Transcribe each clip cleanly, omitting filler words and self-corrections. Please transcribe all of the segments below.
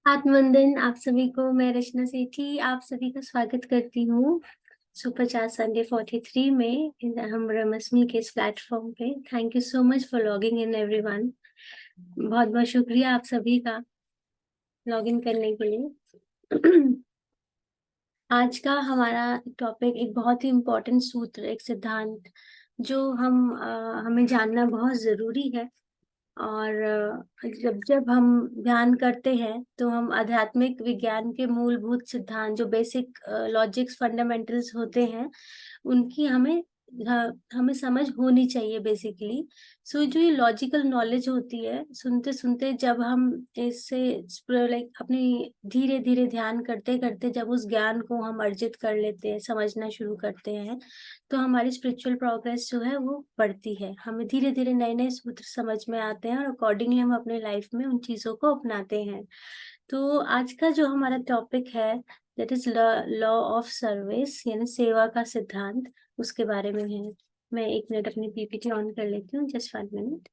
आत्मवंदन आप सभी को। मैं रचना सेठी आप सभी का स्वागत करती हूँ सुपर चार संडे 43 में हम रमस्मी के इस प्लेटफॉर्म पे। Thank you so much for logging in everyone. बहुत बहुत शुक्रिया आप सभी का लॉग इन करने के लिए। आज का हमारा टॉपिक एक बहुत ही इम्पोर्टेंट सूत्र, एक सिद्धांत जो हमें जानना बहुत जरूरी है। और जब जब हम ध्यान करते हैं तो हम आध्यात्मिक विज्ञान के मूलभूत सिद्धांत, जो बेसिक लॉजिक्स फंडामेंटल्स होते हैं, उनकी हमें समझ होनी चाहिए बेसिकली। सो जो ये लॉजिकल नॉलेज होती है, सुनते सुनते जब हम इससे लाइक अपनी धीरे धीरे ध्यान करते करते जब उस ज्ञान को हम अर्जित कर लेते हैं, समझना शुरू करते हैं, तो हमारी स्पिरिचुअल प्रोग्रेस जो है वो बढ़ती है। हमें धीरे धीरे नए नए सूत्र समझ में आते हैं और अकॉर्डिंगली हम अपने लाइफ में उन चीजों को अपनाते हैं। तो आज का जो हमारा टॉपिक है, that is law of service, यानी सेवा का सिद्धांत, उसके बारे में है। मैं 1 मिनट अपनी पीपीटी ऑन कर लेती हूँ, जस्ट 1 मिनट।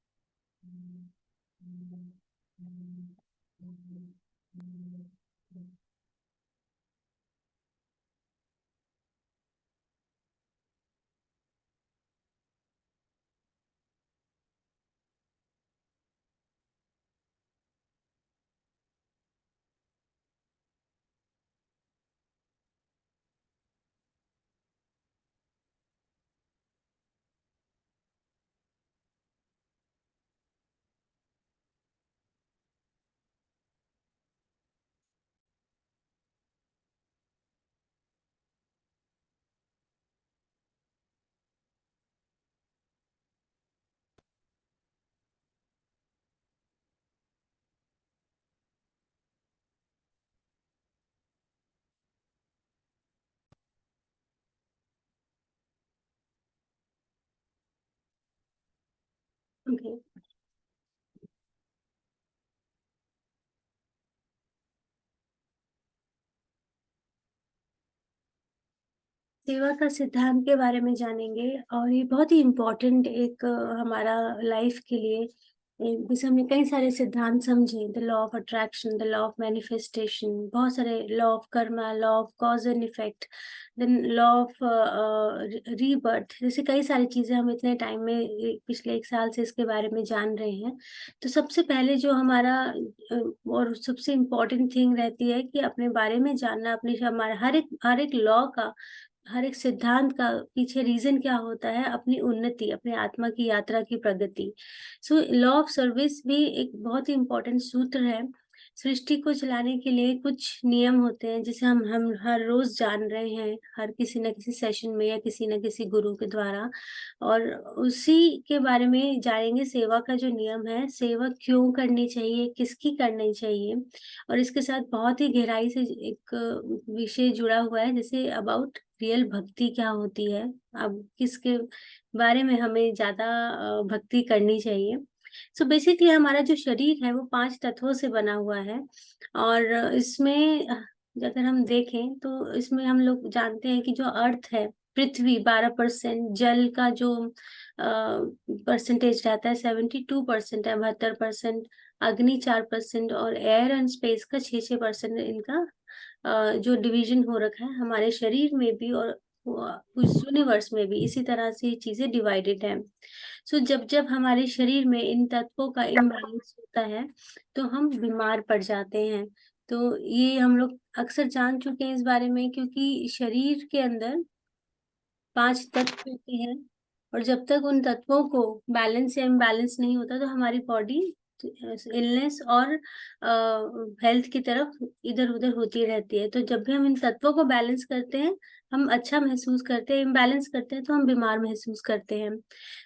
ओके। सेवा का सिद्धांत के बारे में जानेंगे, और ये बहुत ही इम्पोर्टेंट एक हमारा लाइफ के लिए जैसे हमने कई सारे सिद्धांत समझे, the law of attraction, the law of manifestation, बहुत सारे law of karma, law of cause and effect, then law of rebirth, जैसे कई सारी चीजें हम इतने टाइम में पिछले 1 साल से इसके बारे में जान रहे हैं। तो सबसे पहले जो हमारा और सबसे इम्पोर्टेंट थिंग रहती है कि अपने बारे में जानना, अपने हमारा हर एक लॉ का, हर एक सिद्धांत का पीछे रीजन क्या होता है, अपनी उन्नति, अपने आत्मा की यात्रा की प्रगति। सो लॉ ऑफ सर्विस भी एक बहुत ही इम्पोर्टेंट सूत्र है। सृष्टि को चलाने के लिए कुछ नियम होते हैं जिसे हम हर रोज जान रहे हैं, हर किसी न किसी सेशन में या किसी न किसी गुरु के द्वारा। और उसी के बारे में जानेंगे। सेवा का जो नियम है, सेवा क्यों करनी चाहिए, किसकी करनी चाहिए, और इसके साथ बहुत ही गहराई से एक विषय जुड़ा हुआ है, जैसे अबाउट रियल भक्ति क्या होती है, अब किसके बारे में हमें ज्यादा भक्ति करनी चाहिए। सो बेसिकली हमारा जो शरीर है वो 5 तत्वों से बना हुआ है। और इसमें अगर हम देखें तो इसमें हम लोग जानते हैं कि जो अर्थ है, पृथ्वी 12%, जल का जो परसेंटेज रहता है 72% है, 72%, अग्नि 4%, और एयर एंड स्पेस का 6-6% इनका जो डिवीजन हो रखा है हमारे शरीर में भी, और उस यूनिवर्स में भी इसी तरह से ये चीजें डिवाइडेड है। सो जब जब हमारे शरीर में इन तत्वों का इम्बैलेंस होता है तो हम बीमार पड़ जाते हैं। तो ये हम लोग अक्सर जान चुके हैं इस बारे में, क्योंकि शरीर के अंदर 5 तत्व होते हैं, और जब तक उन तत्वों को बैलेंस या इम्बैलेंस नहीं होता तो हमारी बॉडी इलनेस और हेल्थ की तरफ इधर उधर होती रहती है। तो जब भी हम इन तत्वों को बैलेंस करते हैं, हम अच्छा महसूस करते हैं, इम्बैलेंस करते हैं तो हम बीमार महसूस करते हैं।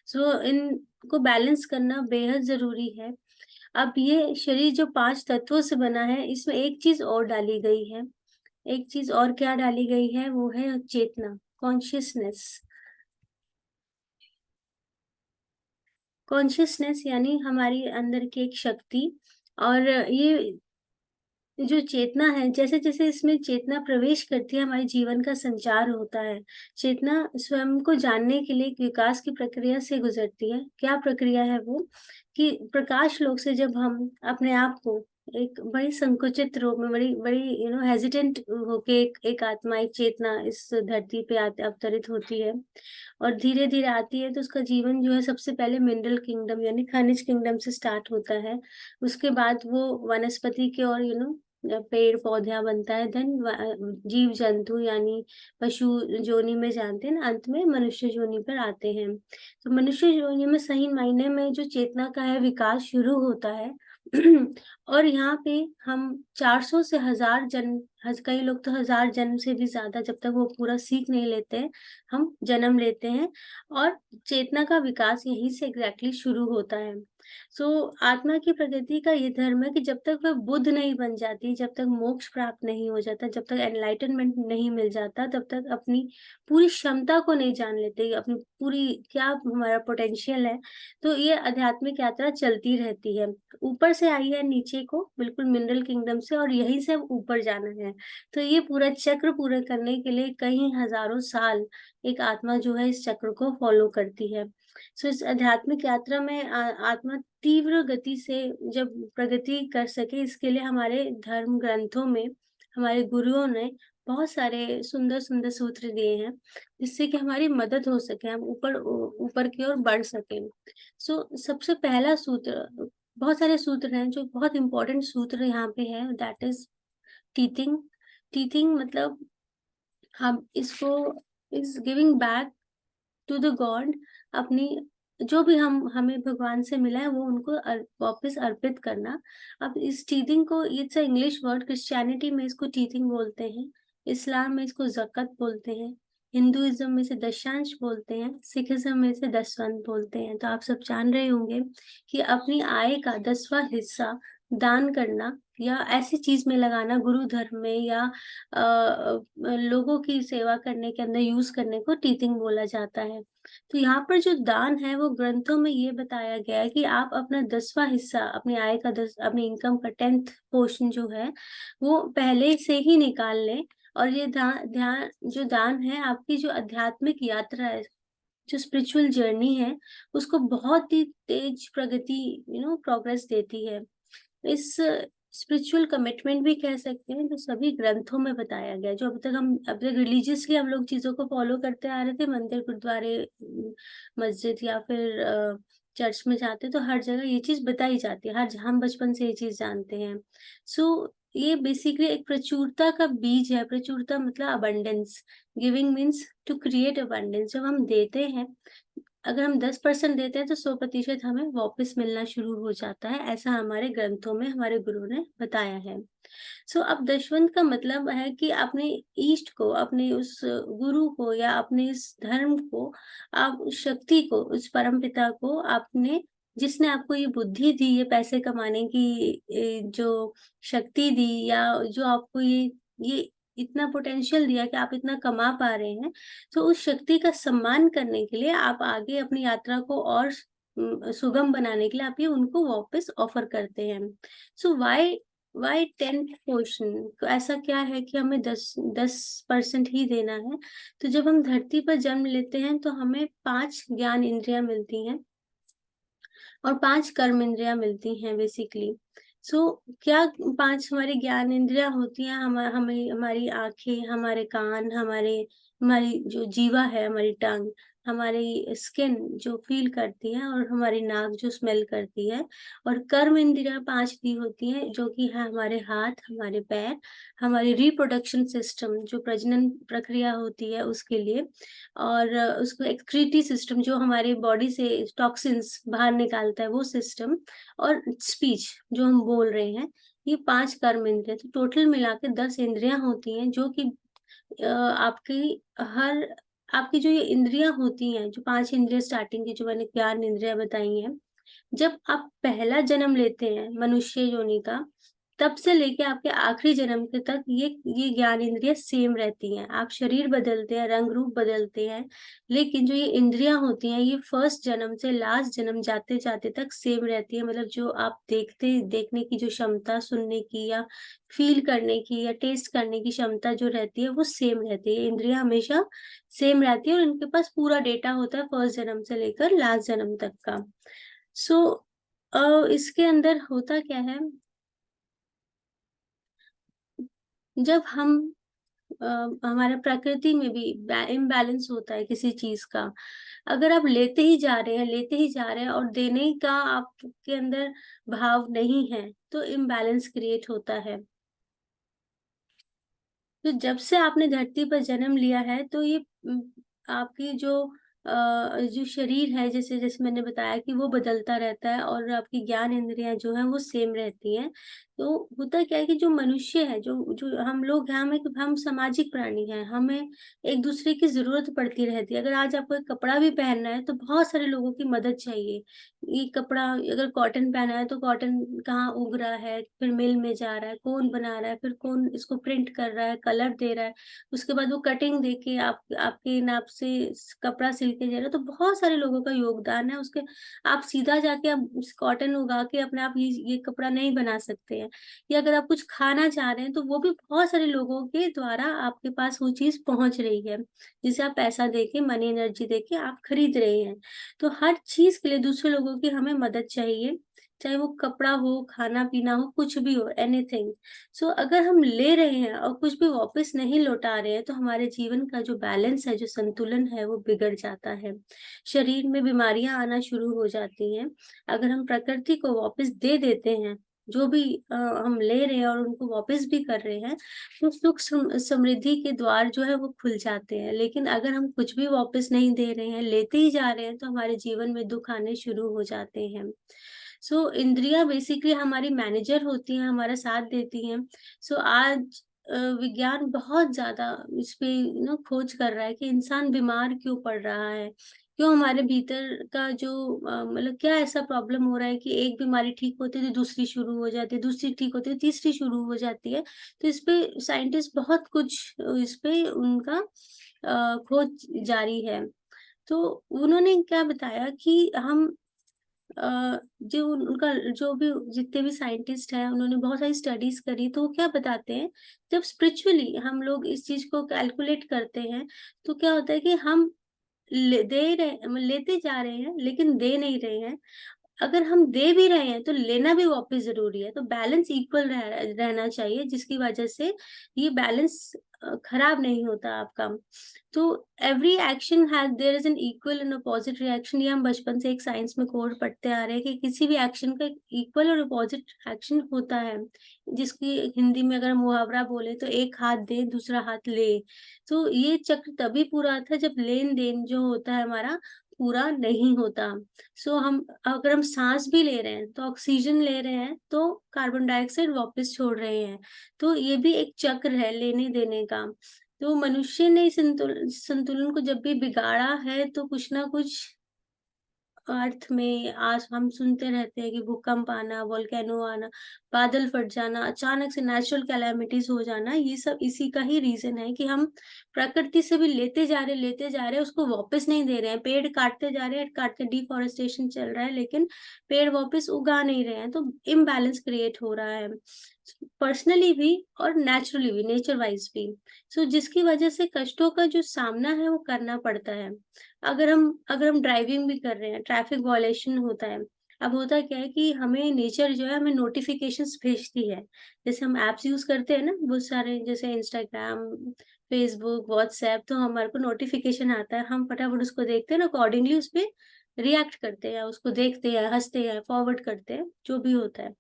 सो इनको बैलेंस करना बेहद जरूरी है। अब ये शरीर जो 5 तत्वों से बना है, इसमें एक चीज और डाली गई है। एक चीज और क्या डाली गई है, वो है चेतना, कॉन्शियसनेस। कॉन्शियसनेस यानी हमारी अंदर की एक शक्ति। और ये जो चेतना है, जैसे जैसे इसमें चेतना प्रवेश करती है, हमारे जीवन का संचार होता है। चेतना स्वयं को जानने के लिए एक विकास की प्रक्रिया से गुजरती है। क्या प्रक्रिया है वो, कि प्रकाश लोक से जब हम अपने आप को एक बड़ी संकुचित रूप में, बड़ी बड़ी हेजिटेंट होके एक आत्मा, एक चेतना इस धरती पे अवतरित होती है और धीरे धीरे आती है। तो उसका जीवन जो है सबसे पहले मिनरल किंगडम यानी खनिज किंगडम से स्टार्ट होता है। उसके बाद वो वनस्पति के और पेड़ पौधा बनता है। देन जीव जंतु यानी पशु योनि में जानते हैं ना, अंत में मनुष्य योनि पर आते हैं। तो मनुष्य योनि में सही मायने में जो चेतना का है विकास शुरू होता है। और यहाँ पे हम 400 से 1000 जन्म, कई लोग तो 1000 जन्म से भी ज्यादा, जब तक वो पूरा सीख नहीं लेते हैं, हम जन्म लेते हैं। और चेतना का विकास यहीं से एग्जैक्टली शुरू होता है। सो आत्मा की प्रगति का ये धर्म है कि जब तक वह बुद्ध नहीं बन जाती, जब तक मोक्ष प्राप्त नहीं हो जाता, जब तक एनलाइटनमेंट नहीं मिल जाता, तब तक अपनी पूरी क्षमता को नहीं जान लेते, अपनी पूरी क्या हमारा पोटेंशियल है। तो ये आध्यात्मिक यात्रा चलती रहती है। ऊपर से आई है नीचे को, बिल्कुल मिनरल किंगडम से, और यहीं से अब ऊपर जाना है। तो ये पूरा चक्र पूरा करने के लिए कई हजारों साल एक आत्मा जो है इस चक्र को फॉलो करती है। सो इस आध्यात्मिक यात्रा में आत्मा तीव्र गति से जब प्रगति कर सके, इसके लिए हमारे धर्म ग्रंथों में हमारे गुरुओं ने बहुत सारे सुंदर सुंदर सूत्र दिए हैं, जिससे कि हमारी मदद हो सके, हम ऊपर ऊपर की ओर बढ़ सके। सो सबसे पहला सूत्र, बहुत सारे सूत्र हैं, जो बहुत इंपॉर्टेंट सूत्र यहाँ पे है, दैट इज टीथिंग। टीथिंग मतलब हम इसको is giving back to the God, अपनी जो भी हमें भगवान से मिला है वो उनको वापस अर्पित करना। अब इस टीथिंग को, इट्स इंग्लिश वर्ड, क्रिश्चियनिटी में इसको टीथिंग बोलते हैं, इस्लाम में इसको ज़कत बोलते हैं, हिंदुइज्म में से दशांश बोलते हैं, सिखिज्म में से दसवंत बोलते हैं। तो आप सब जान रहे होंगे कि अपनी आय का 10वां हिस्सा दान करना या ऐसी चीज में लगाना, गुरु धर्म में या लोगों की सेवा करने के अंदर यूज करने को टीथिंग बोला जाता है। तो यहाँ पर जो दान है वो ग्रंथों में ये बताया गया है कि आप अपना 10वां हिस्सा, अपनी आय का अपनी इनकम का 10th पोर्शन जो है वो पहले से ही निकाल लें। और ये ध्यान जो दान है आपकी जो आध्यात्मिक यात्रा है, जो स्पिरिचुअल जर्नी है, उसको बहुत ही तेज प्रगति प्रोग्रेस देती है। इस स्पिरिचुअल कमिटमेंट भी कह सकते हैं, जो सभी ग्रंथों में बताया गया। जो अब तक रिलीजियसली हम लोग चीजों को फॉलो करते आ रहे थे, मंदिर गुरुद्वारे मस्जिद या फिर चर्च में जाते, तो हर जगह ये चीज बताई जाती है, हर हम बचपन से ये चीज जानते हैं। सो ये बेसिकली एक प्रचुरता का बीज है। प्रचुरता मतलब abundance, giving means to create abundance. जब हम देते हैं, अगर हम 10% देते हैं तो 100% हमें वापस मिलना शुरू हो जाता है, ऐसा हमारे ग्रंथों में हमारे गुरु ने बताया है। सो अब दशवंत का मतलब है कि अपने ईष्ट को, अपने उस गुरु को या अपने इस धर्म को, आप शक्ति को, उस परम पिता को, आपने जिसने आपको ये बुद्धि दी, ये पैसे कमाने की जो शक्ति दी, या जो आपको ये इतना पोटेंशियल दिया कि आप इतना कमा पा रहे हैं, तो उस शक्ति का सम्मान करने के लिए आप आगे अपनी यात्रा को और सुगम बनाने के लिए आप ये उनको वापस ऑफर करते हैं। सो वाई 10th पोर्शन, ऐसा क्या है कि हमें 10% ही देना है? तो जब हम धरती पर जन्म लेते हैं तो हमें 5 ज्ञान इंद्रियां मिलती हैं और 5 कर्म इंद्रियां मिलती हैं बेसिकली। सो क्या 5 हमारी ज्ञान इंद्रियां होती हैं? हमें हमारी आंखें, हमारे कान, हमारी जो जीवा है, हमारी टंग, हमारी स्किन जो फील करती है, और हमारी नाक जो स्मेल करती है। और कर्म इंद्रियां 5 दी होती हैं, जो कि है हमारे हाथ, हमारे पैर, हमारी रिप्रोडक्शन सिस्टम जो प्रजनन प्रक्रिया होती है उसके लिए, और उसको एक्सक्रीटरी सिस्टम जो हमारे बॉडी से टॉक्सिन्स बाहर निकालता है वो सिस्टम, और स्पीच जो हम बोल रहे हैं। ये 5 कर्म इंद्रिय, तो टोटल मिला के 10 इंद्रियां होती हैं, जो कि आपकी हर आपकी जो ये इंद्रियां होती हैं, जो 5 इंद्रिय स्टार्टिंग की जो मैंने ज्ञान इंद्रियां बताई हैं, जब आप पहला जन्म लेते हैं मनुष्य योनि का, तब से लेके आपके आखिरी जन्म के तक ये ज्ञान इंद्रियां सेम रहती हैं। आप शरीर बदलते हैं, रंग रूप बदलते हैं, लेकिन जो ये इंद्रियां होती हैं ये फर्स्ट जन्म से लास्ट जन्म जाते जाते तक सेम रहती है। मतलब जो आप देखने की जो क्षमता, सुनने की या फील करने की या टेस्ट करने की क्षमता जो रहती है वो सेम रहती है। इंद्रियां हमेशा सेम रहती है और इनके पास पूरा डेटा होता है फर्स्ट जन्म से लेकर लास्ट जन्म तक का। सो इसके अंदर होता क्या है, जब हम अ, हमारा प्रकृति में भी इम्बैलेंस होता है किसी चीज का। अगर आप लेते ही जा रहे हैं, लेते ही जा रहे हैं और देने का आपके अंदर भाव नहीं है, तो इम्बैलेंस क्रिएट होता है। तो जब से आपने धरती पर जन्म लिया है, तो ये आपकी जो शरीर है, जैसे जैसे मैंने बताया कि वो बदलता रहता है और आपकी ज्ञान इंद्रियां जो हैं वो सेम रहती हैं। तो होता क्या है कि जो मनुष्य है, जो जो हम लोग हैं, हम सामाजिक प्राणी हैं, हमें एक दूसरे की जरूरत पड़ती रहती है। अगर आज आपको एक कपड़ा भी पहनना है तो बहुत सारे लोगों की मदद चाहिए। ये कपड़ा अगर कॉटन पहना है तो कॉटन कहाँ उग रहा है, फिर मिल में जा रहा है, कौन बना रहा है, फिर कौन इसको प्रिंट कर रहा है, कलर दे रहा है, उसके बाद वो कटिंग देके आपके नाप से कपड़ा सिल के दे रहा है। तो बहुत सारे लोगों का योगदान है उसके। आप सीधा जाके आप कॉटन उगा के अपने आप ये कपड़ा नहीं बना सकते हैं। या अगर आप कुछ खाना चाह रहे हैं तो वो भी बहुत सारे लोगों के द्वारा आपके पास वो चीज पहुंच रही है, जिसे आप पैसा देके, मनी एनर्जी देके आप खरीद रहे हैं। तो हर चीज के लिए दूसरे लोगों की हमें मदद चाहिए, चाहे वो कपड़ा हो, खाना पीना हो, कुछ भी हो, एनीथिंग। सो अगर हम ले रहे हैं और कुछ भी वापस नहीं लौटा रहे हैं, तो हमारे जीवन का जो बैलेंस है, जो संतुलन है, वो बिगड़ जाता है। शरीर में बीमारियां आना शुरू हो जाती हैं। अगर हम प्रकृति को वापस दे देते हैं, जो भी हम ले रहे हैं और उनको वापस भी कर रहे हैं, तो सुख समृद्धि के द्वार जो है वो खुल जाते हैं। लेकिन अगर हम कुछ भी वापस नहीं दे रहे हैं, लेते ही जा रहे हैं, तो हमारे जीवन में दुख आने शुरू हो जाते हैं। सो इंद्रियां बेसिकली हमारी मैनेजर होती हैं, हमारा साथ देती हैं। सो आज विज्ञान बहुत ज्यादा इस पे खोज कर रहा है कि इंसान बीमार क्यों पड़ रहा है, क्यों हमारे भीतर का जो मतलब क्या ऐसा प्रॉब्लम हो रहा है कि एक बीमारी ठीक होती है तो दूसरी शुरू हो जाती है, दूसरी ठीक होती है तीसरी शुरू हो जाती है। तो इस पे साइंटिस्ट बहुत कुछ इस पे उनका खोज जारी है। तो उन्होंने क्या बताया कि हम जो उनका जो भी जितने भी साइंटिस्ट हैं, उन्होंने बहुत सारी स्टडीज करी, तो वो क्या बताते हैं, जब स्पिरिचुअली हम लोग इस चीज को कैलकुलेट करते हैं, तो क्या होता है कि हम लेते जा रहे हैं लेकिन दे नहीं रहे हैं। अगर हम दे भी रहे हैं तो लेना भी वापस जरूरी है। तो बैलेंस इक्वल रहना चाहिए, जिसकी वजह से ये बैलेंस खराब नहीं होता आपका। तो every action has their is an equal and opposite reaction. ये हम बचपन से एक साइंस में कोड पढ़ते आ रहे हैं कि किसी भी एक्शन का इक्वल और अपोजिट एक्शन होता है, जिसकी हिंदी में अगर हम मुहावरा बोले तो एक हाथ दे दूसरा हाथ ले। तो ये चक्र तभी पूरा होता है जब लेन देन जो होता है हमारा पूरा नहीं होता। सो हम अगर हम सांस भी ले रहे हैं तो ऑक्सीजन ले रहे हैं तो कार्बन डाइऑक्साइड वापस छोड़ रहे हैं। तो ये भी एक चक्र है लेने देने का। तो मनुष्य ने संतुलन को जब भी बिगाड़ा है, तो कुछ ना कुछ अर्थ में आज हम सुनते रहते हैं कि भूकंप आना, वोल्केनो आना, बादल फट जाना, अचानक से नेचुरल कैलामिटीज हो जाना, ये सब इसी का ही रीजन है कि हम प्रकृति से भी लेते जा रहे हैं, उसको वापस नहीं दे रहे हैं। पेड़ काटते जा रहे हैं, काटते, डिफोरेस्टेशन चल रहा है, लेकिन पेड़ वापस उगा नहीं रहे हैं। तो इम्बैलेंस क्रिएट हो रहा है, पर्सनली भी और नेचुरली भी, नेचर वाइज भी। सो जिसकी वजह से कष्टों का जो सामना है वो करना पड़ता है। अगर हम ड्राइविंग भी कर रहे हैं, ट्रैफिक वायलेशन होता है। अब होता क्या है कि हमें नेचर जो है हमें नोटिफिकेशंस भेजती है। जैसे हम एप्स यूज करते हैं ना बहुत सारे, जैसे इंस्टाग्राम, फेसबुक, व्हाट्सएप, तो हमारे को नोटिफिकेशन आता है, हम फटाफट उसको देखते हैं ना, अकॉर्डिंगली उस पे रिएक्ट करते हैं, उसको देखते हैं, हंसते हैं, फॉरवर्ड करते हैं, जो भी होता है।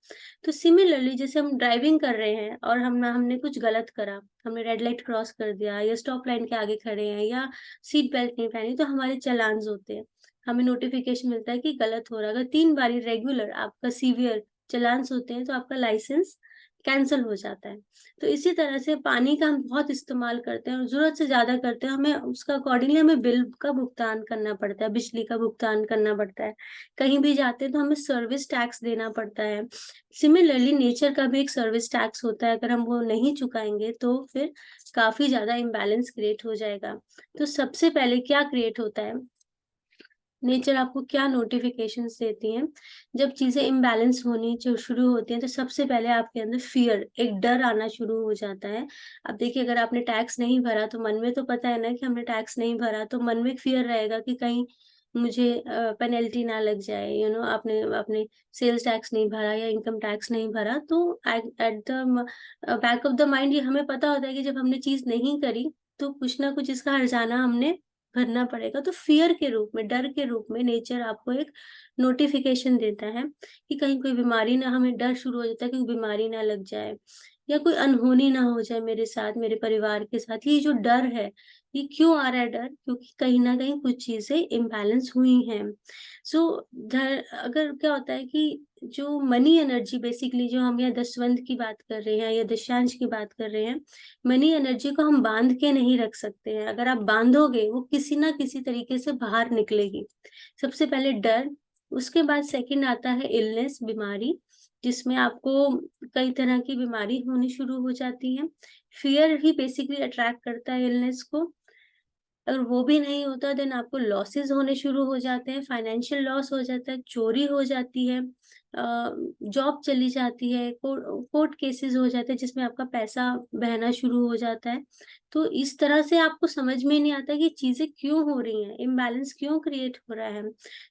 तो सिमिलरली जैसे हम ड्राइविंग कर रहे हैं और हमने कुछ गलत करा, हमने रेड लाइट क्रॉस कर दिया या स्टॉप लाइन के आगे खड़े हैं या सीट बेल्ट नहीं पहनी, तो हमारे चालान्स होते हैं। हमें नोटिफिकेशन मिलता है कि गलत हो रहा है। अगर 3 बारी रेगुलर आपका सीवियर चालान्स होते हैं तो आपका लाइसेंस कैंसिल हो जाता है। तो इसी तरह से पानी का हम बहुत इस्तेमाल करते हैं और जरूरत से ज्यादा करते हैं, हमें उसका अकॉर्डिंगली हमें बिल का भुगतान करना पड़ता है, बिजली का भुगतान करना पड़ता है। कहीं भी जाते हैं तो हमें सर्विस टैक्स देना पड़ता है। सिमिलरली नेचर का भी एक सर्विस टैक्स होता है, अगर हम वो नहीं चुकाएंगे तो फिर काफी ज्यादा इम्बैलेंस क्रिएट हो जाएगा। तो सबसे पहले क्या क्रिएट होता है, नेचर आपको क्या नोटिफिकेशंस देती है, जब चीजें इम्बैलेंस होनी जो शुरू होती हैं, तो सबसे पहले आपके अंदर फियर, एक डर आना शुरू हो जाता है। अब देखिए, अगर आपने टैक्स नहीं भरा तो मन में तो पता है ना कि हमने टैक्स नहीं भरा, तो मन में फियर रहेगा कि कहीं मुझे पेनल्टी ना लग जाए, आपने आपने सेल्स टैक्स नहीं भरा या इनकम टैक्स नहीं भरा, तो at the back of the mind ये हमें पता होता है कि जब हमने चीज नहीं करी तो कुछ ना कुछ इसका हर्जाना हमने भरना पड़ेगा। तो फियर के रूप में, डर के रूप में नेचर आपको एक नोटिफिकेशन देता है कि कहीं कोई बीमारी ना, हमें डर शुरू हो जाता है कि बीमारी ना लग जाए या कोई अनहोनी ना हो जाए मेरे साथ, मेरे परिवार के साथ। ये जो डर है, ये क्यों आ रहा है डर? क्योंकि कहीं ना कहीं कुछ चीजें इम्बैलेंस हुई हैं। सो अगर क्या होता है कि जो मनी एनर्जी, बेसिकली जो हम यहाँ दशवंत की बात कर रहे हैं या दशांश की बात कर रहे हैं, मनी एनर्जी को हम बांध के नहीं रख सकते हैं। अगर आप बांधोगे वो किसी ना किसी तरीके से बाहर निकलेगी। सबसे पहले डर, उसके बाद सेकंड आता है इलनेस, बीमारी, जिसमें आपको कई तरह की बीमारी होनी शुरू हो जाती है। फियर ही बेसिकली अट्रैक्ट करता है इलनेस को। अगर वो भी नहीं होता देन आपको लॉसेस होने शुरू हो जाते हैं, फाइनेंशियल लॉस हो जाता है, चोरी हो जाती है, जॉब चली जाती है, कोर्ट केसेस हो जाते हैं जिसमें आपका पैसा बहना शुरू हो जाता है। तो इस तरह से आपको समझ में नहीं आता कि चीजें क्यों हो रही हैं, इम्बैलेंस क्यों क्रिएट हो रहा है।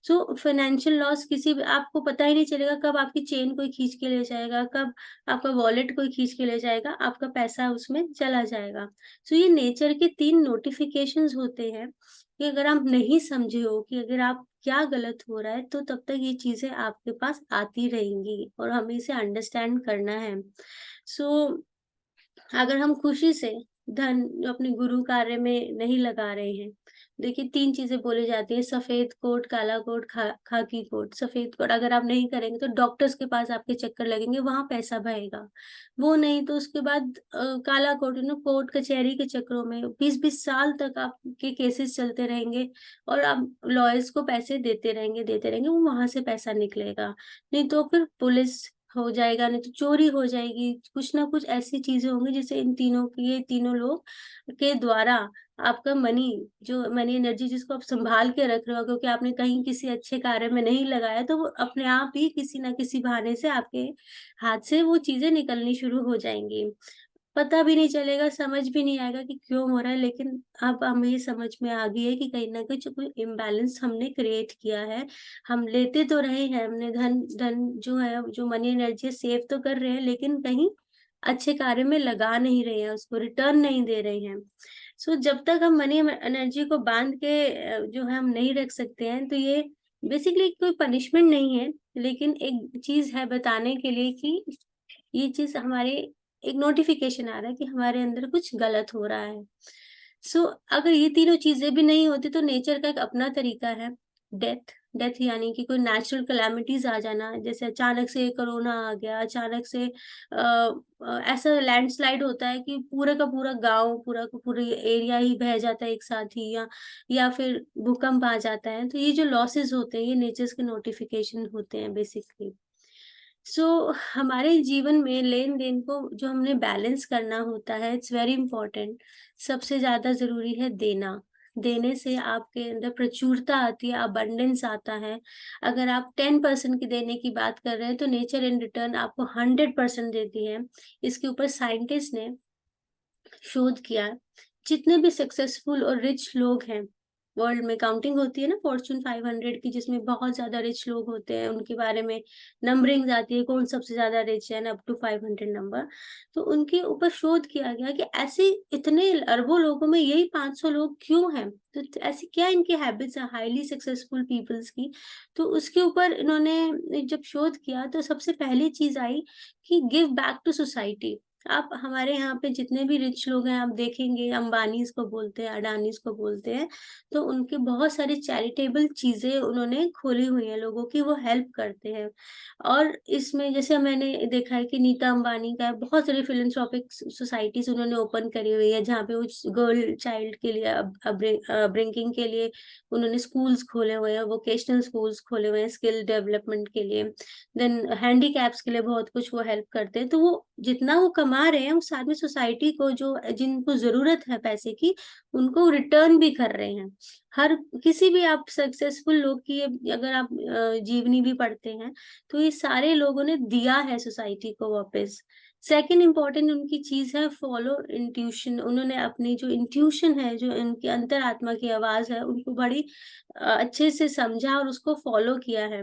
सो फाइनेंशियल लॉस, किसी भी आपको पता ही नहीं चलेगा कब आपकी चेन कोई खींच के ले जाएगा, कब आपका वॉलेट कोई खींच के ले जाएगा, आपका पैसा उसमें चला जाएगा। तो ये नेचर के 3 नोटिफिकेशंस होते हैं कि अगर आप नहीं समझे हो कि अगर आप क्या गलत हो रहा है, तो तब तक ये चीजें आपके पास आती रहेंगी और हमें इसे अंडरस्टैंड करना है। सो अगर हम खुशी से धन जो अपने गुरु कार्य में नहीं लगा रहे हैं, देखिए 3 चीजें बोली जाती है, सफेद कोट, काला कोट, खाकी कोट। सफेद कोट अगर आप नहीं करेंगे तो डॉक्टर्स के पास आपके चक्कर लगेंगे, वहां पैसा बहेगा। वो नहीं तो उसके बाद काला कोट, कोर्ट कचहरी के चक्रों में 20-20 साल तक आपके केसेस चलते रहेंगे और आप लॉयर्स को पैसे देते रहेंगे, वो वहां से पैसा निकलेगा। नहीं तो फिर पुलिस हो जाएगा, नहीं तो चोरी हो जाएगी, कुछ ना कुछ ऐसी चीजें होंगी जिससे इन तीनों, ये तीनों लोग के द्वारा आपका मनी, जो मनी एनर्जी जिसको आप संभाल के रख रहे हो, क्योंकि आपने कहीं किसी अच्छे कार्य में नहीं लगाया, तो वो अपने आप ही किसी ना किसी बहाने से आपके हाथ से वो चीजें निकलनी शुरू हो जाएंगी। पता भी नहीं चलेगा, समझ भी नहीं आएगा कि क्यों हो रहा है, लेकिन अब हमें ये समझ में आ गई है कि कहीं ना कहीं जो कोई इम्बैलेंस हमने क्रिएट किया है। हम लेते तो रहे हैं, हमने धन धन जो है, जो मनी एनर्जी सेव तो कर रहे हैं, लेकिन कहीं अच्छे कार्य में लगा नहीं रहे हैं, उसको रिटर्न नहीं दे रहे हैं। सो जब तक हम मनी एनर्जी को बांध के जो है हम नहीं रख सकते हैं, तो ये बेसिकली कोई पनिशमेंट नहीं है, लेकिन एक चीज है बताने के लिए कि ये चीज हमारे, एक नोटिफिकेशन आ रहा है कि हमारे अंदर कुछ गलत हो रहा है। सो अगर ये तीनों चीजें भी नहीं होती तो नेचर का एक अपना तरीका है, डेथ। डेथ यानी कि कोई नेचुरल कैलामिटीज आ जाना, जैसे अचानक से कोरोना आ गया, अचानक से ऐसा लैंडस्लाइड होता है कि पूरे का पूरा गांव, पूरा का पूरा एरिया ही बह जाता है एक साथ ही, या फिर भूकंप आ जाता है। तो ये जो लॉसेस होते हैं, ये नेचर्स के नोटिफिकेशन होते हैं बेसिकली। सो हमारे जीवन में लेन देन को जो हमने बैलेंस करना होता है, इट्स वेरी इंपॉर्टेंट। सबसे ज्यादा जरूरी है देना। देने से आपके अंदर प्रचुरता आती है, अबंडेंस आता है। अगर आप 10% की देने की बात कर रहे हैं, तो नेचर इन रिटर्न आपको 100% देती है। इसके ऊपर साइंटिस्ट ने शोध किया। जितने भी सक्सेसफुल और रिच लोग हैं वर्ल्ड में, काउंटिंग होती है ना फॉर्च्यून 500 की, जिसमें बहुत ज्यादा रिच लोग होते हैं, उनके बारे में नंबरिंग आती है कौन सबसे ज्यादा रिच है, अप टू 500 नंबर। तो उनके ऊपर शोध किया गया कि ऐसे इतने अरबों लोगों में यही 500 लोग क्यों हैं, तो ऐसी क्या इनकी हैबिट्स है हाईली सक्सेसफुल पीपल्स की। तो उसके ऊपर इन्होंने जब शोध किया, तो सबसे पहली चीज आई कि गिव बैक टू सोसाइटी। आप हमारे यहाँ पे जितने भी रिच लोग हैं, आप देखेंगे अंबानीज को बोलते हैं, अडानीज को बोलते हैं, तो उनके बहुत सारी चैरिटेबल चीजें उन्होंने खोली हुई हैं, लोगों की वो हेल्प करते हैं। और इसमें जैसे मैंने देखा है कि नीता अंबानी का बहुत सारी फिलेंथ्रोपिक सोसाइटीज उन्होंने ओपन करी हुई है, जहाँ पे वो गर्ल चाइल्ड के लिए, ब्रिंकिंग के लिए उन्होंने स्कूल्स खोले हुए हैं, वोकेशनल स्कूल्स खोले हुए हैं स्किल डेवलपमेंट के लिए। देन हैंडीकैप्स के लिए बहुत कुछ वो हेल्प करते हैं। तो वो जितना वो कमा रहे हैं, उस साथ में सोसाइटी को, जो जिनको जरूरत है पैसे की, उनको रिटर्न भी कर रहे हैं। हर किसी भी आप सक्सेसफुल लोग की अगर आप जीवनी भी पढ़ते हैं, तो ये सारे लोगों ने दिया है सोसाइटी को वापस। सेकंड इम्पोर्टेंट उनकी चीज़ है फॉलो इंट्यूशन। उन्होंने अपनी जो इंट्यूशन है, जो इनकी अंतरात्मा की आवाज़ है, उनको बड़ी अच्छे से समझा और उसको फॉलो किया है।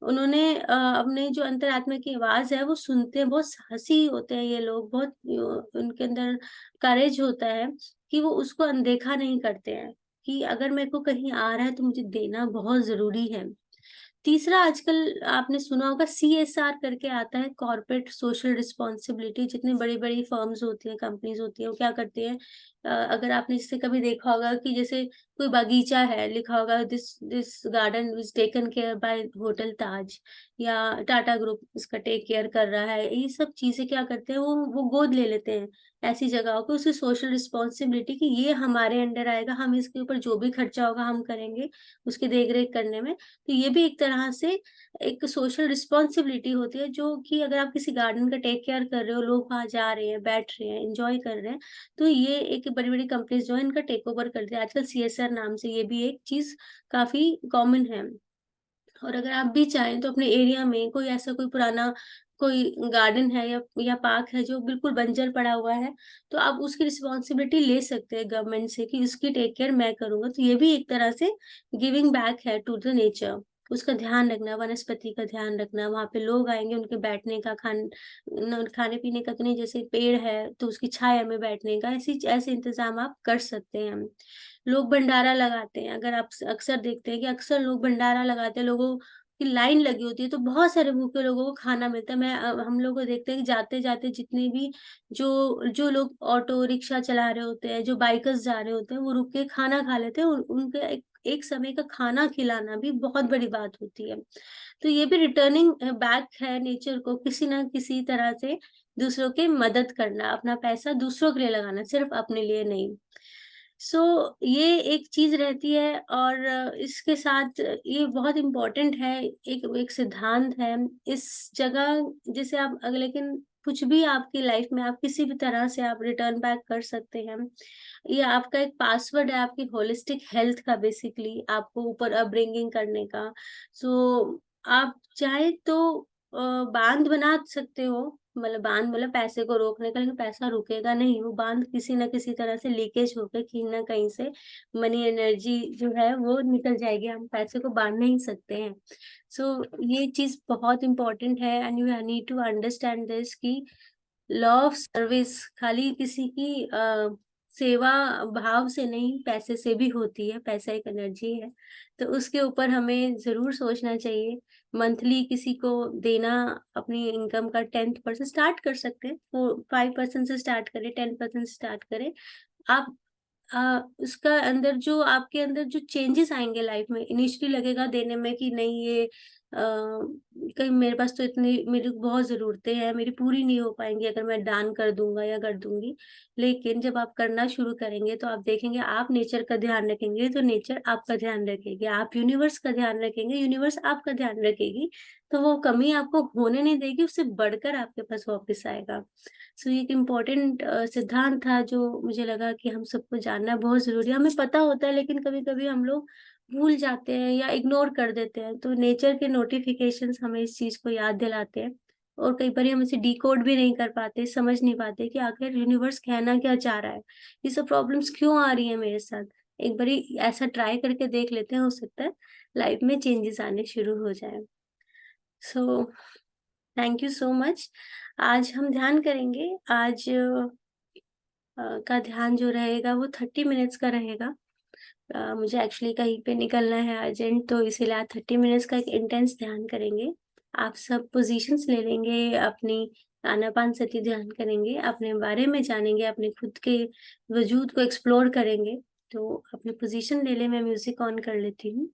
उन्होंने अपने जो अंतरात्मा की आवाज़ है वो सुनते हैं, बहुत साहसी होते हैं ये लोग, बहुत उनके अंदर करेज होता है कि वो उसको अनदेखा नहीं करते हैं। कि अगर मेरे को कहीं आ रहा है तो मुझे देना बहुत ज़रूरी है। तीसरा आजकल आपने सुना होगा सीएसआर करके आता है, कॉर्पोरेट सोशल रिस्पॉन्सिबिलिटी। जितनी बड़ी-बड़ी फर्म्स होती हैं, कंपनीज़ होती हैं, वो क्या करती हैं, अगर आपने जैसे कभी देखा होगा कि जैसे कोई बगीचा है, लिखा होगा this this garden is taken care by hotel Taj, या टाटा ग्रुप इसका टेक केयर कर रहा है। ये सब चीज़ें क्या करते हैं, वो गोद ले लेते हैं ऐसी जगहों को, उसकी सोशल रिस्पॉन्सिबिलिटी कि ये हमारे अंडर आएगा, हम इसके ऊपर जो भी खर्चा होगा हम करेंगे, उसकी देख-रेख करने में। तो ये भी एक तरह से एक सोशल रिस्पॉन्सिबिलिटी होती है, जो कि अगर आप किसी गार्डन का टेक केयर कर रहे हो, लोग वहाँ जा रहे हैं, बैठ रहे हैं, एन्जॉय कर रहे हैं, तो ये एक बड़ी-बड़ी कंपनीज़ जो है इनका टेक ओवर करती है। आजकल सीएसआर नाम से ये भी एक चीज़ काफ़ी कॉमन है। और अगर आप भी चाहें तो अपने एरिया में कोई ऐसा कोई पुराना कोई गार्डन है या पार्क है जो बिल्कुल बंजर पड़ा हुआ है, तो आप उसकी रिस्पॉन्सिबिलिटी ले सकते हैं गवर्नमेंट से कि उसकी टेक केयर मैं करूँगा। तो ये भी एक तरह से गिविंग बैक है टू द नेचर। उसका ध्यान रखना, वनस्पति का ध्यान रखना, वहाँ पे लोग आएँगे उनके बैठने का, खाने-पीने का तो नहीं, जैसे पेड़ है तो उसकी छाया में बैठने का, ऐसे इंतज़ाम आप कर सकते हैं। लोग भंडारा लगाते हैं, अगर आप अक्सर देखते हैं कि अक्सर लोग भंडारा लगाते हैं, लोगों की लाइन लगी होती है, तो बहुत सारे भूखे लोगों को खाना मिलता है। हम लोग को देखते हैं कि जाते-जाते जितने भी जो जो लोग ऑटो रिक्शा चला रहे होते हैं, जो बाइकर्स जा रहे होते हैं, वो रुक के खाना खा लेते हैं। उनका एक एक समय का खाना खिलाना भी बहुत बड़ी बात होती है। तो ये भी रिटर्निंग बैक है नेचर को, किसी न किसी तरह से दूसरों की मदद करना, अपना पैसा दूसरों के लिए लगाना, सिर्फ अपने लिए नहीं। सो ये एक चीज़ रहती है, और इसके साथ ये बहुत इम्पोर्टेंट है, एक एक सिद्धांत है इस जगह, जैसे आप लेकिन कुछ भी आपकी लाइफ में आप किसी भी तरह से आप रिटर्न बैक कर सकते हैं। ये आपका एक पासवर्ड है आपकी होलिस्टिक हेल्थ का, बेसिकली आपको ऊपर अपब्रिंगिंग करने का। सो आप चाहे तो बाँध बना सकते हो, मतलब बाँध मतलब पैसे को रोकने का, लेकिन पैसा रुकेगा नहीं, वो बाँध किसी न किसी तरह से लीकेज होके कहीं न कहीं से मनी एनर्जी जो है वो निकल जाएगी, हम पैसे को बाँध नहीं सकते हैं। सो ये चीज़ बहुत इम्पोर्टेंट है, and you need to understand this कि लॉ ऑफ सर्विस खाली किसी की सेवा भाव से नहीं, पैसे से भी होती है, पैसा एक एनर्जी है। तो उसके ऊपर हमें ज़रूर सोचना चाहिए। मंथली किसी को देना, अपनी इनकम का 10% स्टार्ट कर सकते हैं, 5% से स्टार्ट करें, 10% से स्टार्ट करें। आप उसका अंदर जो आपके अंदर जो चेंजेस आएँगे लाइफ में, इनिशियली लगेगा देने में कि नहीं ये कहीं मेरे पास तो इतनी मेरी बहुत ज़रूरतें हैं, मेरी पूरी नहीं हो पाएँगी अगर मैं दान कर दूँगा या कर दूँगी। लेकिन जब आप करना शुरू करेंगे तो आप देखेंगे, आप नेचर का ध्यान रखेंगे तो नेचर आपका ध्यान रखेगी, आप यूनिवर्स का ध्यान रखेंगे, यूनिवर्स आपका ध्यान रखेगी। तो वो कमी आपको होने नहीं देगी, उससे बढ़कर आपके पास वापस आएगा। सो ये एक इम्पोर्टेंट सिद्धांत था जो मुझे लगा कि हम सबको जानना बहुत ज़रूरी है। हमें पता होता है लेकिन कभी-कभी हम लोग भूल जाते हैं या इग्नोर कर देते हैं। तो नेचर के नोटिफ़िकेशंस हमें इस चीज़ को याद दिलाते हैं, और कई बारी हम इसे डिकोड भी नहीं कर पाते, समझ नहीं पाते कि आखिर यूनिवर्स कहना क्या चाह रहा है? ये सब प्रॉब्लम्स क्यों आ रही हैं मेरे साथ? एक बारी ऐसा ट्राई करके देख लेते हैं, हो सकता है लाइफ में चेंजेस आने शुरू हो जाएँ। So thank you so much. आज हम ध्यान करेंगे। आज का ध्यान जो रहेगा वो 30 मिनट्स का रहेगा। मुझे एक्चुअली कहीं पे निकलना है अर्जेंट, तो इसीलिए आज 30 मिनट्स का एक इंटेंस ध्यान करेंगे। आप सब पोज़ीशंस ले लेंगे, अपनी आनापानसति ध्यान करेंगे, अपने बारे में जानेंगे, अपने खुद के वजूद को एक्सप्लोर करेंगे। तो अपनी पोज़ीशन ले लें, मैं म्यूज़िक ऑन कर लेती हूँ।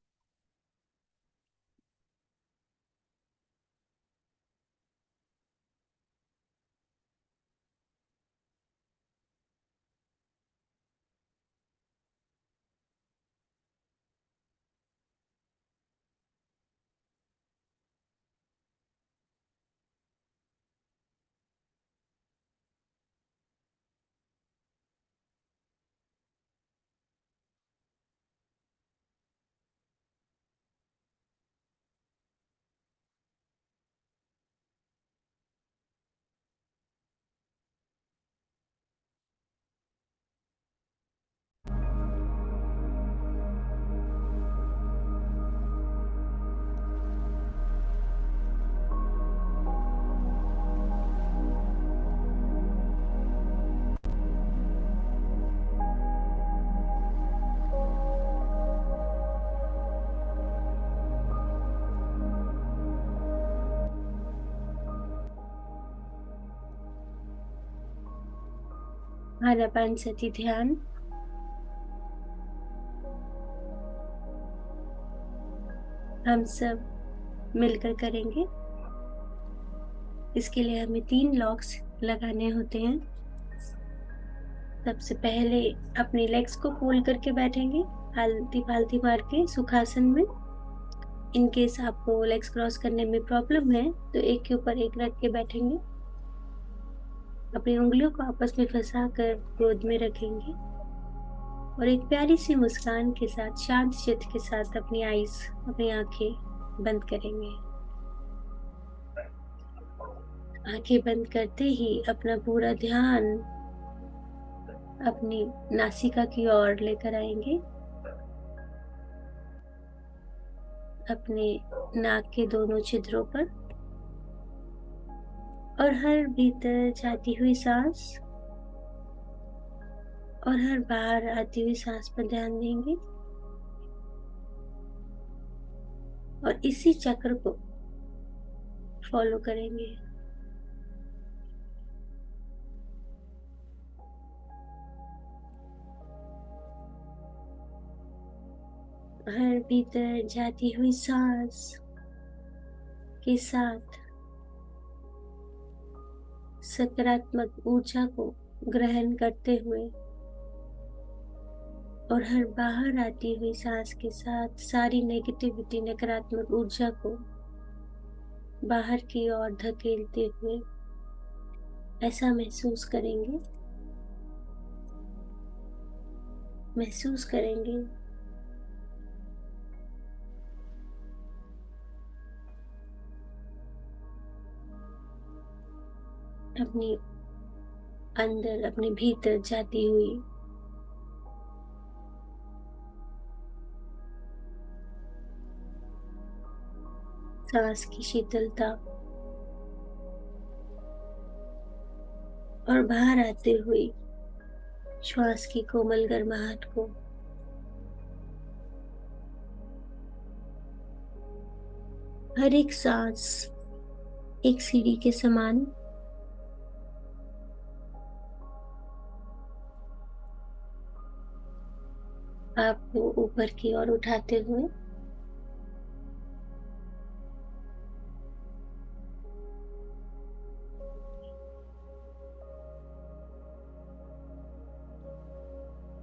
आनापानसती ध्यान हम सब मिलकर करेंगे। इसके लिए हमें 3 लॉक्स लगाने होते हैं। सबसे पहले अपने लेग्स को फोल्ड करके बैठेंगे, आलती पालती मार के सुखासन में। इन केस आपको लेग्स क्रॉस करने में प्रॉब्लम है तो एक के ऊपर एक रख के बैठेंगे। अपनी उंगलियों को आपस में फंसा कर गोद में रखेंगे और एक प्यारी सी मुस्कान के साथ, शांत चित्त के साथ अपनी आंखें बंद करेंगे। आंखें बंद करते ही अपना पूरा ध्यान अपनी नासिका की ओर लेकर आएंगे। अपने नाक के दोनों छिद्रों पर, और हर भीतर जाती हुई सांस और हर बाहर आती हुई सांस पर ध्यान देंगे और इसी चक्र को फॉलो करेंगे। हर भीतर जाती हुई सांस के साथ सकारात्मक ऊर्जा को ग्रहण करते हुए और हर बाहर आती हुई सांस के साथ सारी नेगेटिविटी, नकारात्मक ऊर्जा को बाहर की ओर धकेलते हुए ऐसा महसूस करेंगे। महसूस करेंगे अपनी अंदर, अपने भीतर जाती हुई सांस की शीतलता और बाहर आते हुई श्वास की कोमल गर्माहट को। हर एक सांस एक सीढ़ी के समान आपको ऊपर की ओर उठाते हुए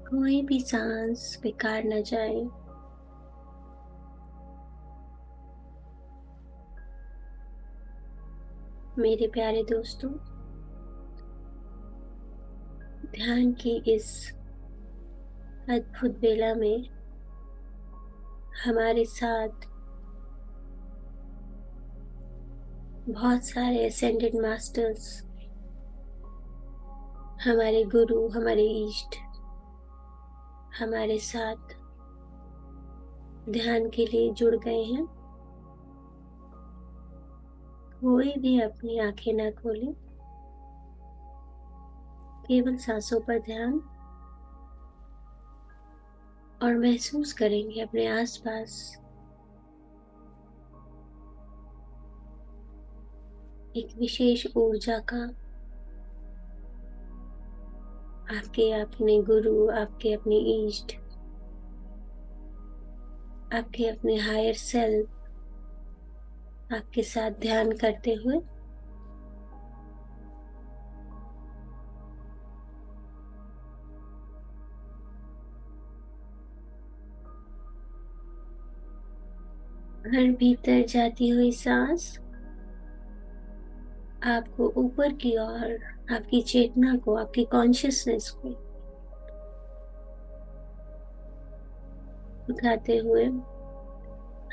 कोई भी सांस बेकार न जाए। मेरे प्यारे दोस्तों, ध्यान की इस अद्भुत बेला में हमारे साथ बहुत सारे असेंडेड मास्टर्स, हमारे गुरु, हमारे इष्ट हमारे साथ ध्यान के लिए जुड़ गए हैं। कोई भी अपनी आंखें ना खोले, केवल सांसों पर ध्यान, और महसूस करेंगे अपने आसपास एक विशेष ऊर्जा का। आपके अपने गुरु, आपके अपने इष्ट, आपके अपने हायर सेल्फ आपके साथ ध्यान करते हुए हर भीतर जाती हुई सांस आपको ऊपर की ओर, आपकी चेतना को, आपकी कॉन्शियसनेस को उठाते हुए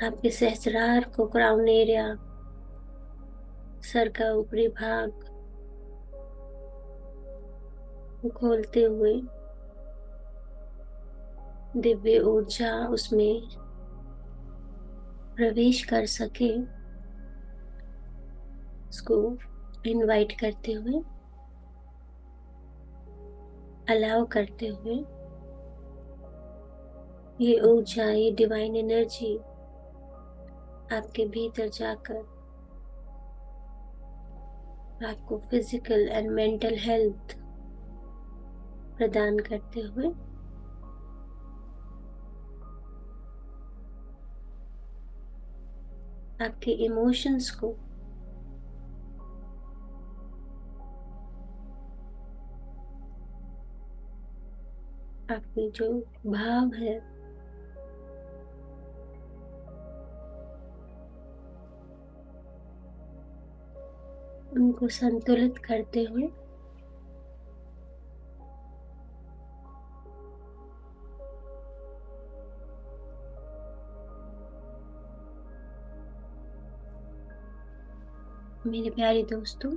आपके सहस्रार को, क्राउन एरिया, सर का ऊपरी भाग को खोलते हुए दिव्य ऊर्जा उसमें प्रवेश कर सके, उसको इनवाइट करते हुए, अलाउ करते हुए ये ऊर्जा, ये डिवाइन एनर्जी आपके भीतर जाकर आपको फिजिकल एंड मेंटल हेल्थ प्रदान करते हुए आपके इमोशंस को आपके जो भाव है उनको संतुलित करते हुए मेरे प्यारे दोस्तों,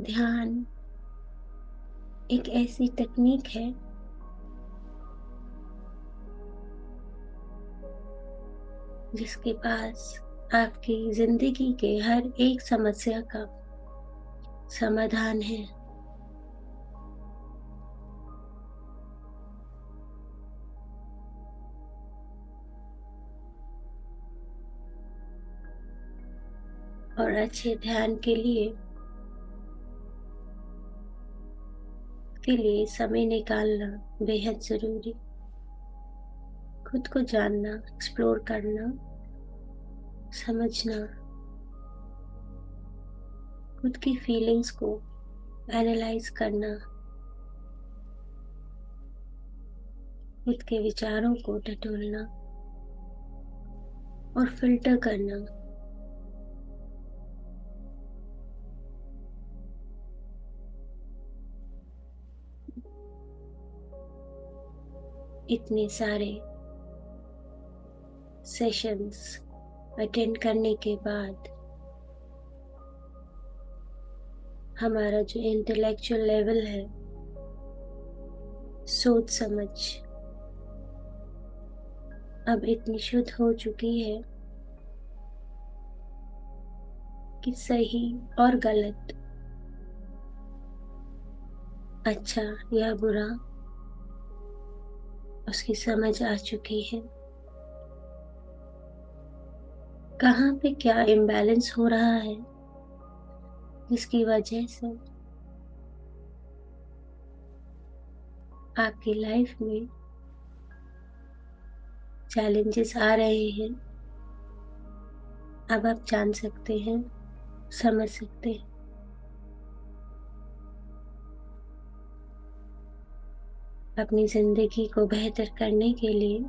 ध्यान एक ऐसी तकनीक है जिसके पास आपकी जिंदगी के हर एक समस्या का समाधान है। और अच्छे ध्यान के लिए समय निकालना बेहद जरूरी। खुद को जानना, एक्सप्लोर करना, समझना, खुद की फीलिंग्स को एनालाइज करना, खुद के विचारों को टटोलना और फिल्टर करना इतने सारे सेशंस अटेंड करने के बाद हमारा जो इंटेलेक्चुअल लेवल है, सोच समझ अब इतनी शुद्ध हो चुकी है कि सही और गलत, अच्छा या बुरा, उसकी समझ आ चुकी है। कहाँ पे क्या इम्बैलेंस हो रहा है, जिसकी वजह से आपकी लाइफ में चैलेंजेस आ रहे हैं, अब आप जान सकते हैं, समझ सकते हैं। अपनी जिंदगी को बेहतर करने के लिए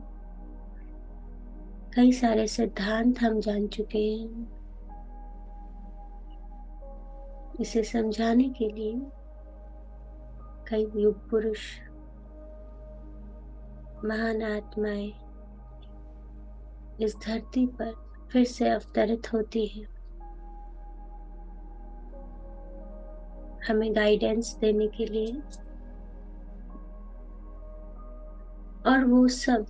कई सारे सिद्धांत हम जान चुके हैं। इसे समझाने के लिए कई युग पुरुष, महान आत्माएं इस धरती पर फिर से अवतरित होती है, हमें गाइडेंस देने के लिए। और वो सब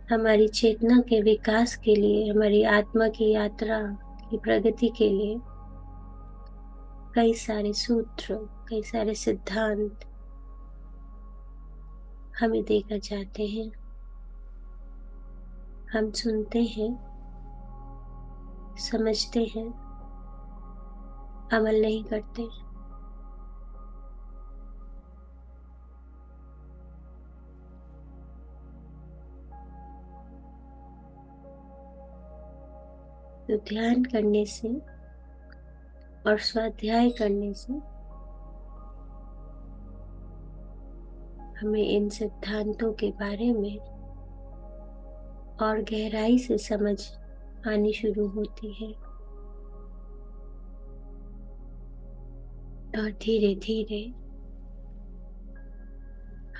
हमारी चेतना के विकास के लिए, हमारी आत्मा की यात्रा की प्रगति के लिए कई सारे सूत्र, कई सारे सिद्धांत हमें देकर जाते हैं। हम सुनते हैं, समझते हैं, अमल नहीं करते। तो ध्यान करने से और स्वाध्याय करने से हमें इन सिद्धांतों के बारे में और गहराई से समझ आनी शुरू होती है और धीरे धीरे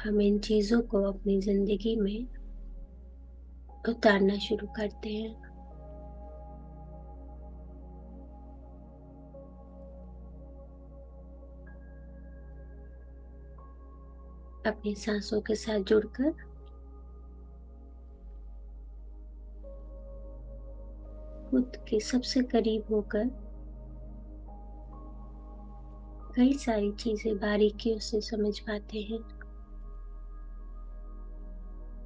हम इन चीजों को अपनी जिंदगी में उतारना शुरू करते हैं। अपनी सांसों के साथ जुड़कर खुद के सबसे करीब होकर कई सारी चीजें बारीकियों से समझ पाते हैं।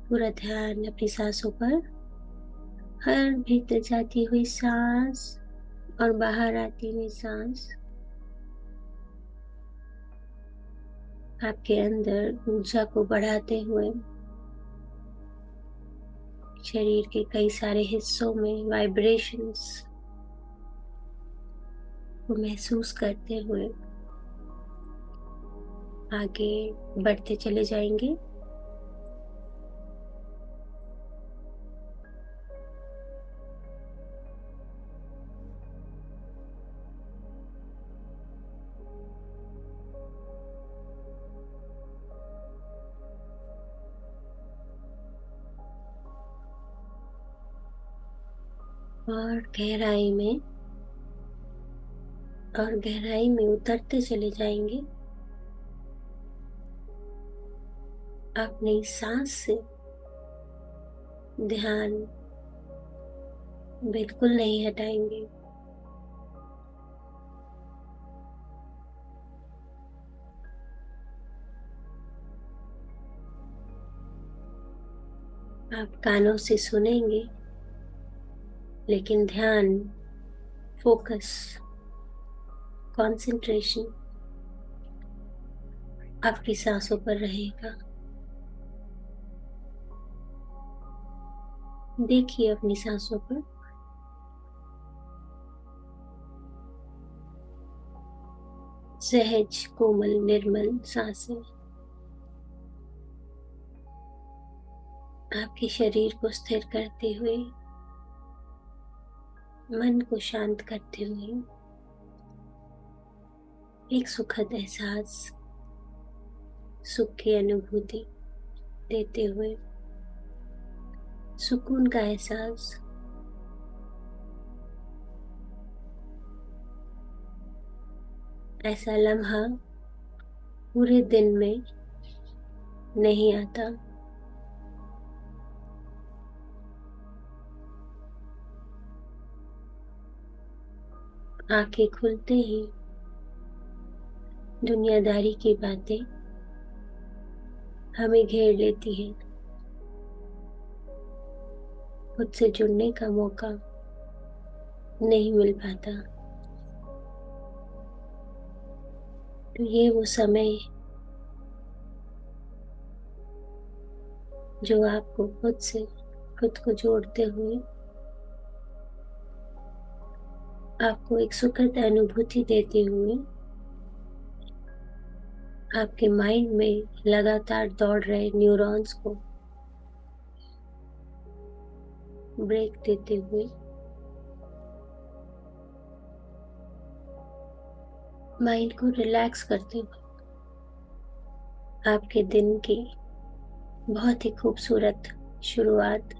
पूरा ध्यान अपनी सांसों पर, हर भीतर जाती हुई सांस और बाहर आती हुई सांस आपके अंदर ऊर्जा को बढ़ाते हुए शरीर के कई सारे हिस्सों में वाइब्रेशंस को महसूस करते हुए आगे बढ़ते चले जाएंगे। और गहराई में उतरते चले जाएंगे। अपनी सांस से ध्यान बिल्कुल नहीं हटाएंगे। आप कानों से सुनेंगे, लेकिन ध्यान, फोकस, कंसंट्रेशन आपकी सांसों पर रहेगा। देखिए अपनी सांसों पर। सहज, कोमल, निर्मल सांसें आपके शरीर को स्थिर करते हुए, मन को शांत करते हुए एक सुखद एहसास, सुख की अनुभूति देते हुए, सुकून का एहसास। ऐसा लम्हा पूरे दिन में नहीं आता। आंखें खुलते ही दुनियादारी की बातें हमें घेर लेती हैं। खुद से जुड़ने का मौका नहीं मिल पाता। तो ये वो समय जो आपको खुद को जोड़ते हुए आपको एक सुखद अनुभूति देते हुए आपके माइंड में लगातार दौड़ रहे न्यूरॉन्स को ब्रेक देते हुए माइंड को रिलैक्स करते हुए आपके दिन की बहुत ही खूबसूरत शुरुआत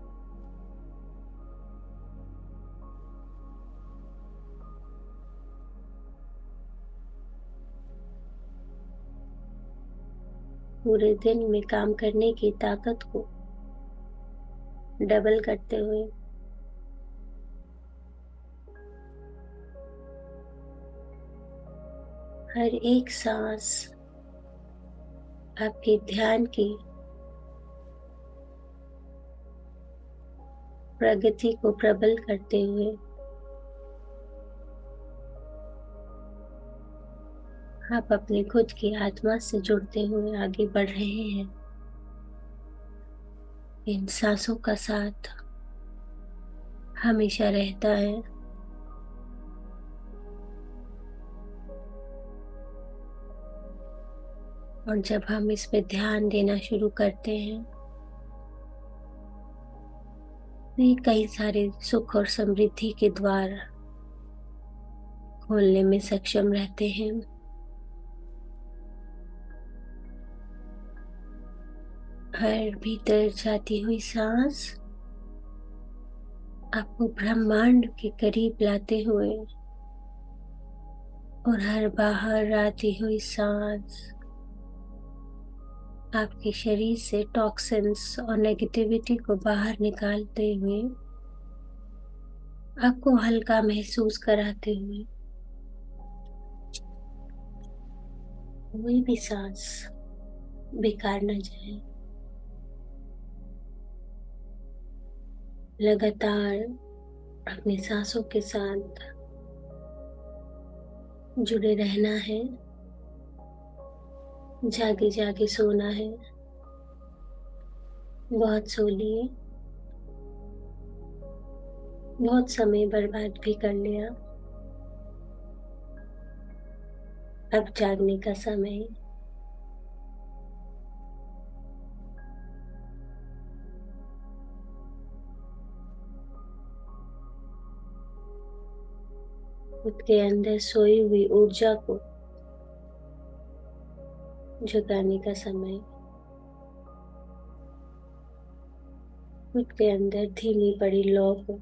पूरे दिन में काम करने की ताकत को डबल करते हुए हर एक सांस आपके ध्यान की प्रगति को प्रबल करते हुए आप अपने खुद की आत्मा से जुड़ते हुए आगे बढ़ रहे हैं। इन सांसों का साथ हमेशा रहता है। और जब हम इस पे ध्यान देना शुरू करते हैं तो ये कई सारे सुख और समृद्धि के द्वार खोलने में सक्षम रहते हैं। हर भीतर जाती हुई सांस आपको ब्रह्मांड के करीब लाते हुए और हर बाहर आती हुई सांस आपके शरीर से टॉक्सिन्स और नेगेटिविटी को बाहर निकालते हुए आपको हल्का महसूस कराते हुए कोई भी सांस बेकार न जाए। लगातार अपनी सांसों के साथ जुड़े रहना है। जागे जागे सोना है, बहुत सो लिए, बहुत समय बर्बाद भी कर लिया। अब जागने का समय। खुद के अंदर सोई हुई ऊर्जा को जगाने का समय। खुद के अंदर धीमी पड़ी लौ को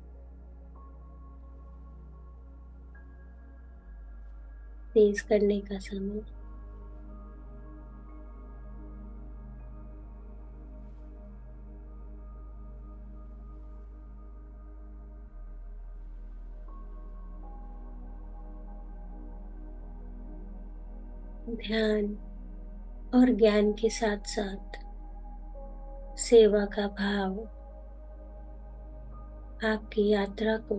तेज करने का समय। ध्यान और ज्ञान के साथ साथ सेवा का भाव आपकी यात्रा को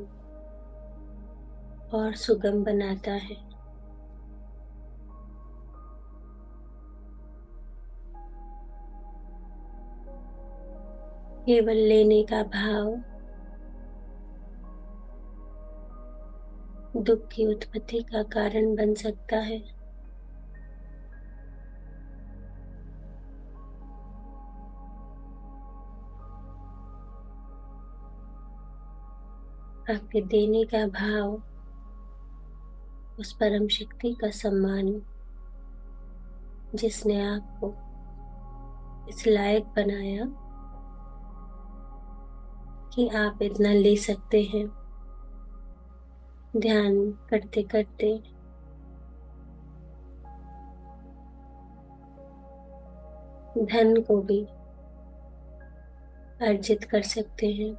और सुगम बनाता है। केवल लेने का भाव दुख की उत्पत्ति का कारण बन सकता है। आपके देने का भाव उस परम शक्ति का सम्मान, जिसने आपको इस लायक बनाया कि आप इतना ले सकते हैं। ध्यान करते करते धन को भी अर्जित कर सकते हैं।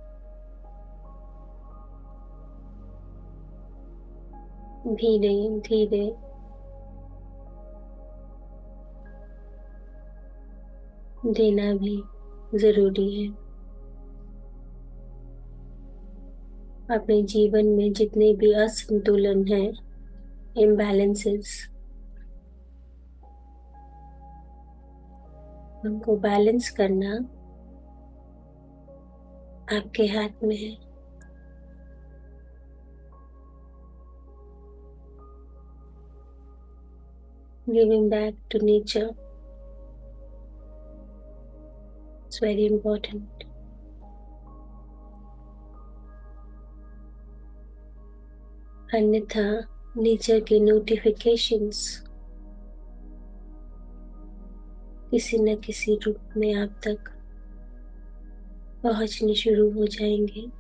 धीरे धीरे देना भी जरूरी है। अपने जीवन में जितने भी असंतुलन है, इम्बैलेंसेस, उनको बैलेंस करना आपके हाथ में है। Giving back to nature is very important. अन्यथा नेचर के नोटिफिकेशंस किसी न किसी रूप में आप तक पहुंचने शुरू हो जाएंगे।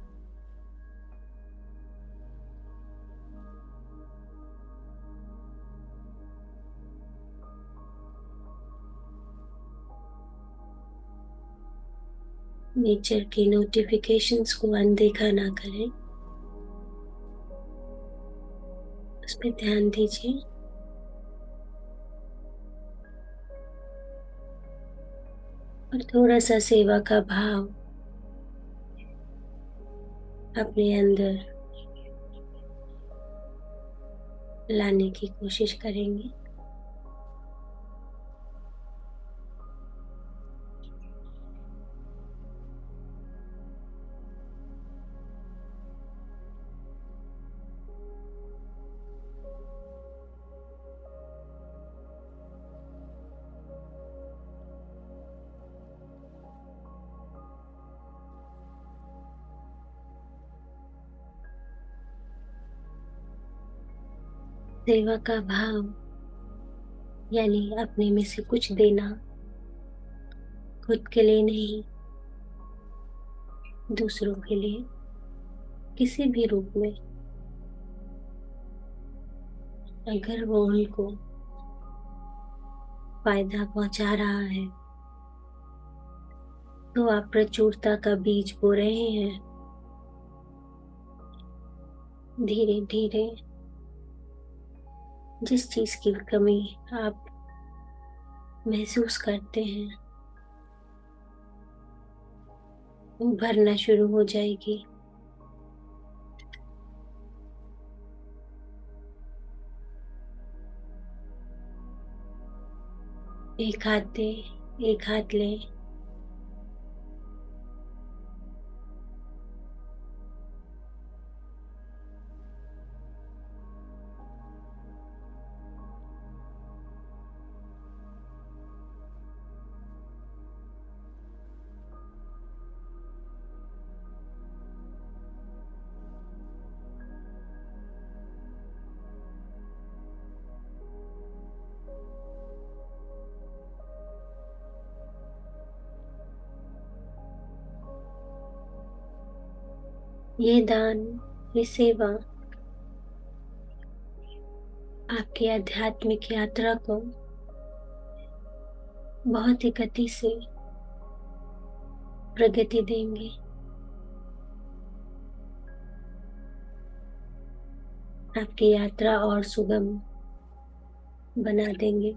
नेचर की नोटिफिकेशंस को अनदेखा ना करें, उस पर ध्यान दीजिए। और थोड़ा सा सेवा का भाव अपने अंदर लाने की कोशिश करेंगे। सेवा का भाव यानी अपने में से कुछ देना, खुद के लिए नहीं, दूसरों के लिए, किसी भी रूप में। अगर वो उनको फायदा पहुंचा रहा है तो आप प्रचुरता का बीज बो रहे हैं। धीरे धीरे जिस चीज की कमी आप महसूस करते हैं वो भरना शुरू हो जाएगी। एक हाथ दे, एक हाथ ले। ये दान, ये सेवा आपकी आध्यात्मिक यात्रा को बहुत ही गति से प्रगति देंगे। आपकी यात्रा और सुगम बना देंगे।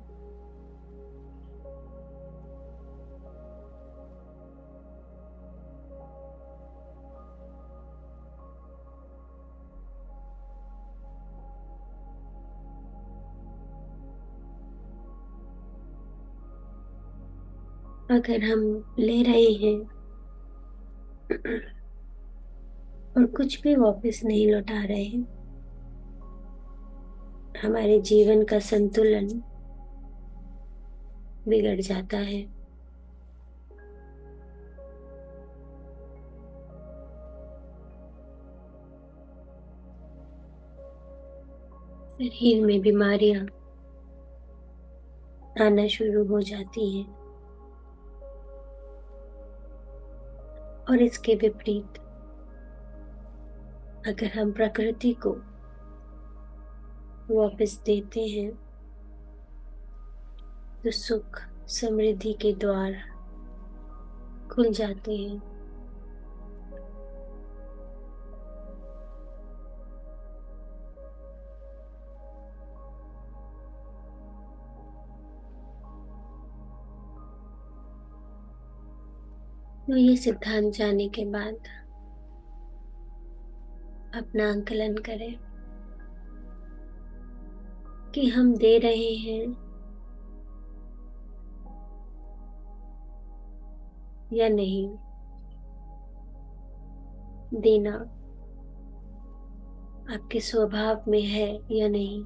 अगर हम ले रहे हैं और कुछ भी वापस नहीं लौटा रहे हैं, हमारे जीवन का संतुलन बिगड़ जाता है। शरीर में बीमारियां आना शुरू हो जाती हैं। और इसके विपरीत अगर हम प्रकृति को वापस देते हैं तो सुख समृद्धि के द्वार खुल जाते हैं। तो ये सिद्धांत जाने के बाद अपना आंकलन करें कि हम दे रहे हैं या नहीं। देना आपके स्वभाव में है या नहीं।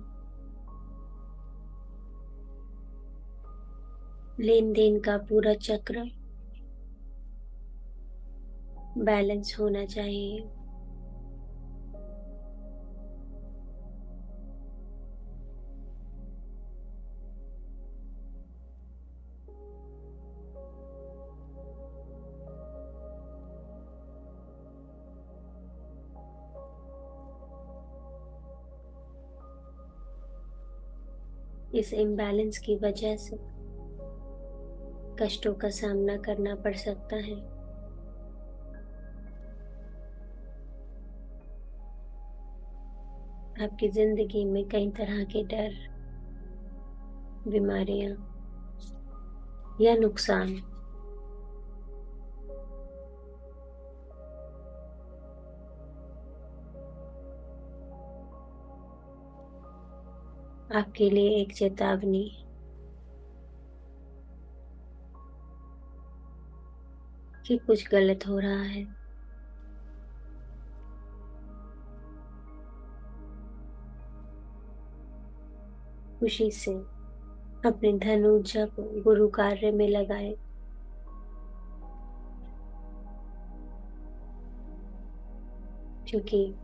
लेन देन का पूरा चक्र बैलेंस होना चाहिए। इस इम्बैलेंस की वजह से कष्टों का सामना करना पड़ सकता है। आपकी जिंदगी में कई तरह के डर, बीमारियां या नुकसान आपके लिए एक चेतावनी कि कुछ गलत हो रहा है। खुशी से अपनी धन ऊर्जा को गुरु कार्य में लगाए, क्योंकि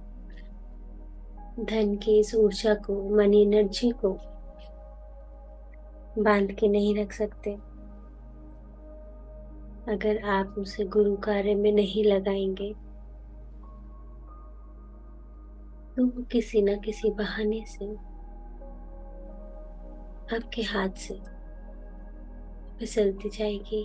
धन की इस ऊर्जा को, मनी एनर्जी को बांध के नहीं रख सकते। अगर आप उसे गुरु कार्य में नहीं लगाएंगे तो वो किसी न किसी बहाने से आपके हाथ से फिसलती जाएगी।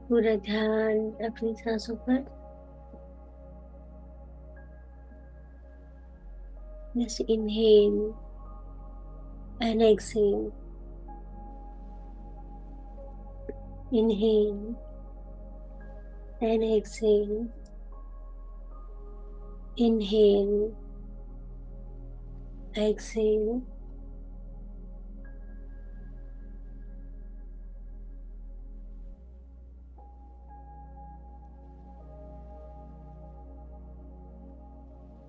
पूरा ध्यान अपनी सांसों पर। जैसे inhale and exhale, inhale and exhale, inhale, exhale.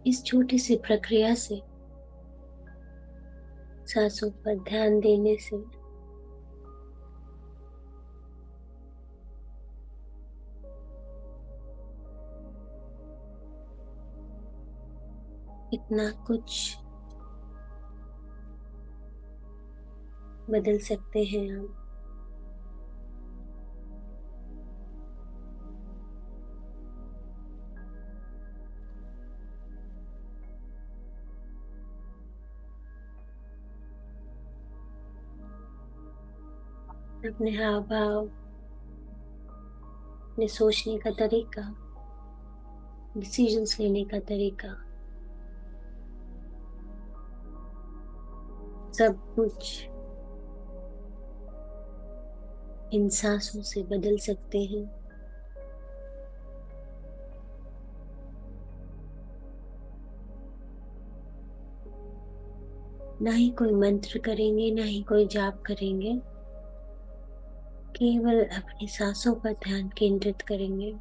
इस छोटी सी प्रक्रिया से, सांसों पर ध्यान देने से इतना कुछ बदल सकते हैं हम। अपने हाव भाव, अपने सोचने का तरीका, डिसीजंस लेने का तरीका, सब कुछ इन सांसों से बदल सकते हैं। ना ही कोई मंत्र करेंगे, ना ही कोई जाप करेंगे, केवल अपनी सांसों पर ध्यान केंद्रित करेंगे।